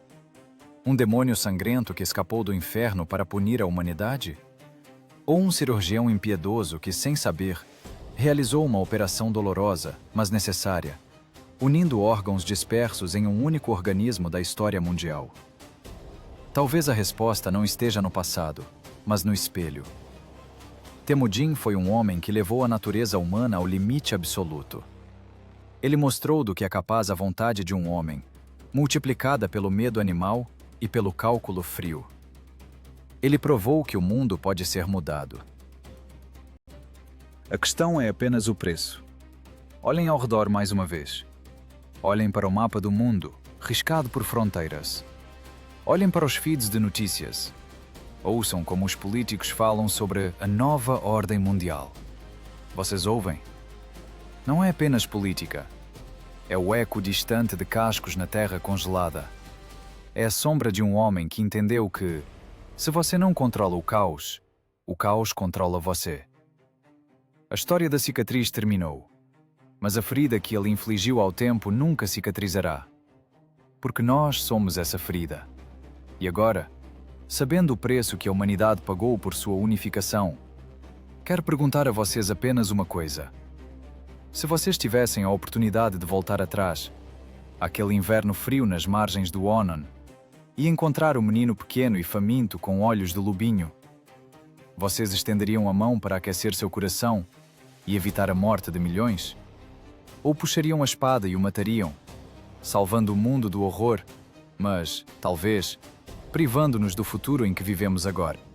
Um demônio sangrento que escapou do inferno para punir a humanidade? Ou um cirurgião impiedoso que, sem saber, realizou uma operação dolorosa, mas necessária, unindo órgãos dispersos em um único organismo da história mundial? Talvez a resposta não esteja no passado, mas no espelho. Temudin foi um homem que levou a natureza humana ao limite absoluto. Ele mostrou do que é capaz a vontade de um homem, multiplicada pelo medo animal e pelo cálculo frio. Ele provou que o mundo pode ser mudado. A questão é apenas o preço. Olhem ao redor mais uma vez. Olhem para o mapa do mundo riscado por fronteiras. Olhem para os feeds de notícias. Ouçam como os políticos falam sobre a nova ordem mundial. Vocês ouvem? Não é apenas política. É o eco distante de cascos na terra congelada. É a sombra de um homem que entendeu que, se você não controla o caos controla você. A história da cicatriz terminou, mas a ferida que ele infligiu ao tempo nunca cicatrizará. Porque nós somos essa ferida. E agora, sabendo o preço que a humanidade pagou por sua unificação, quero perguntar a vocês apenas uma coisa. Se vocês tivessem a oportunidade de voltar atrás, àquele inverno frio nas margens do Onon, e encontrar o menino pequeno e faminto com olhos de lobinho, vocês estenderiam a mão para aquecer seu coração e evitar a morte de milhões? Ou puxariam a espada e o matariam, salvando o mundo do horror, mas, talvez, privando-nos do futuro em que vivemos agora?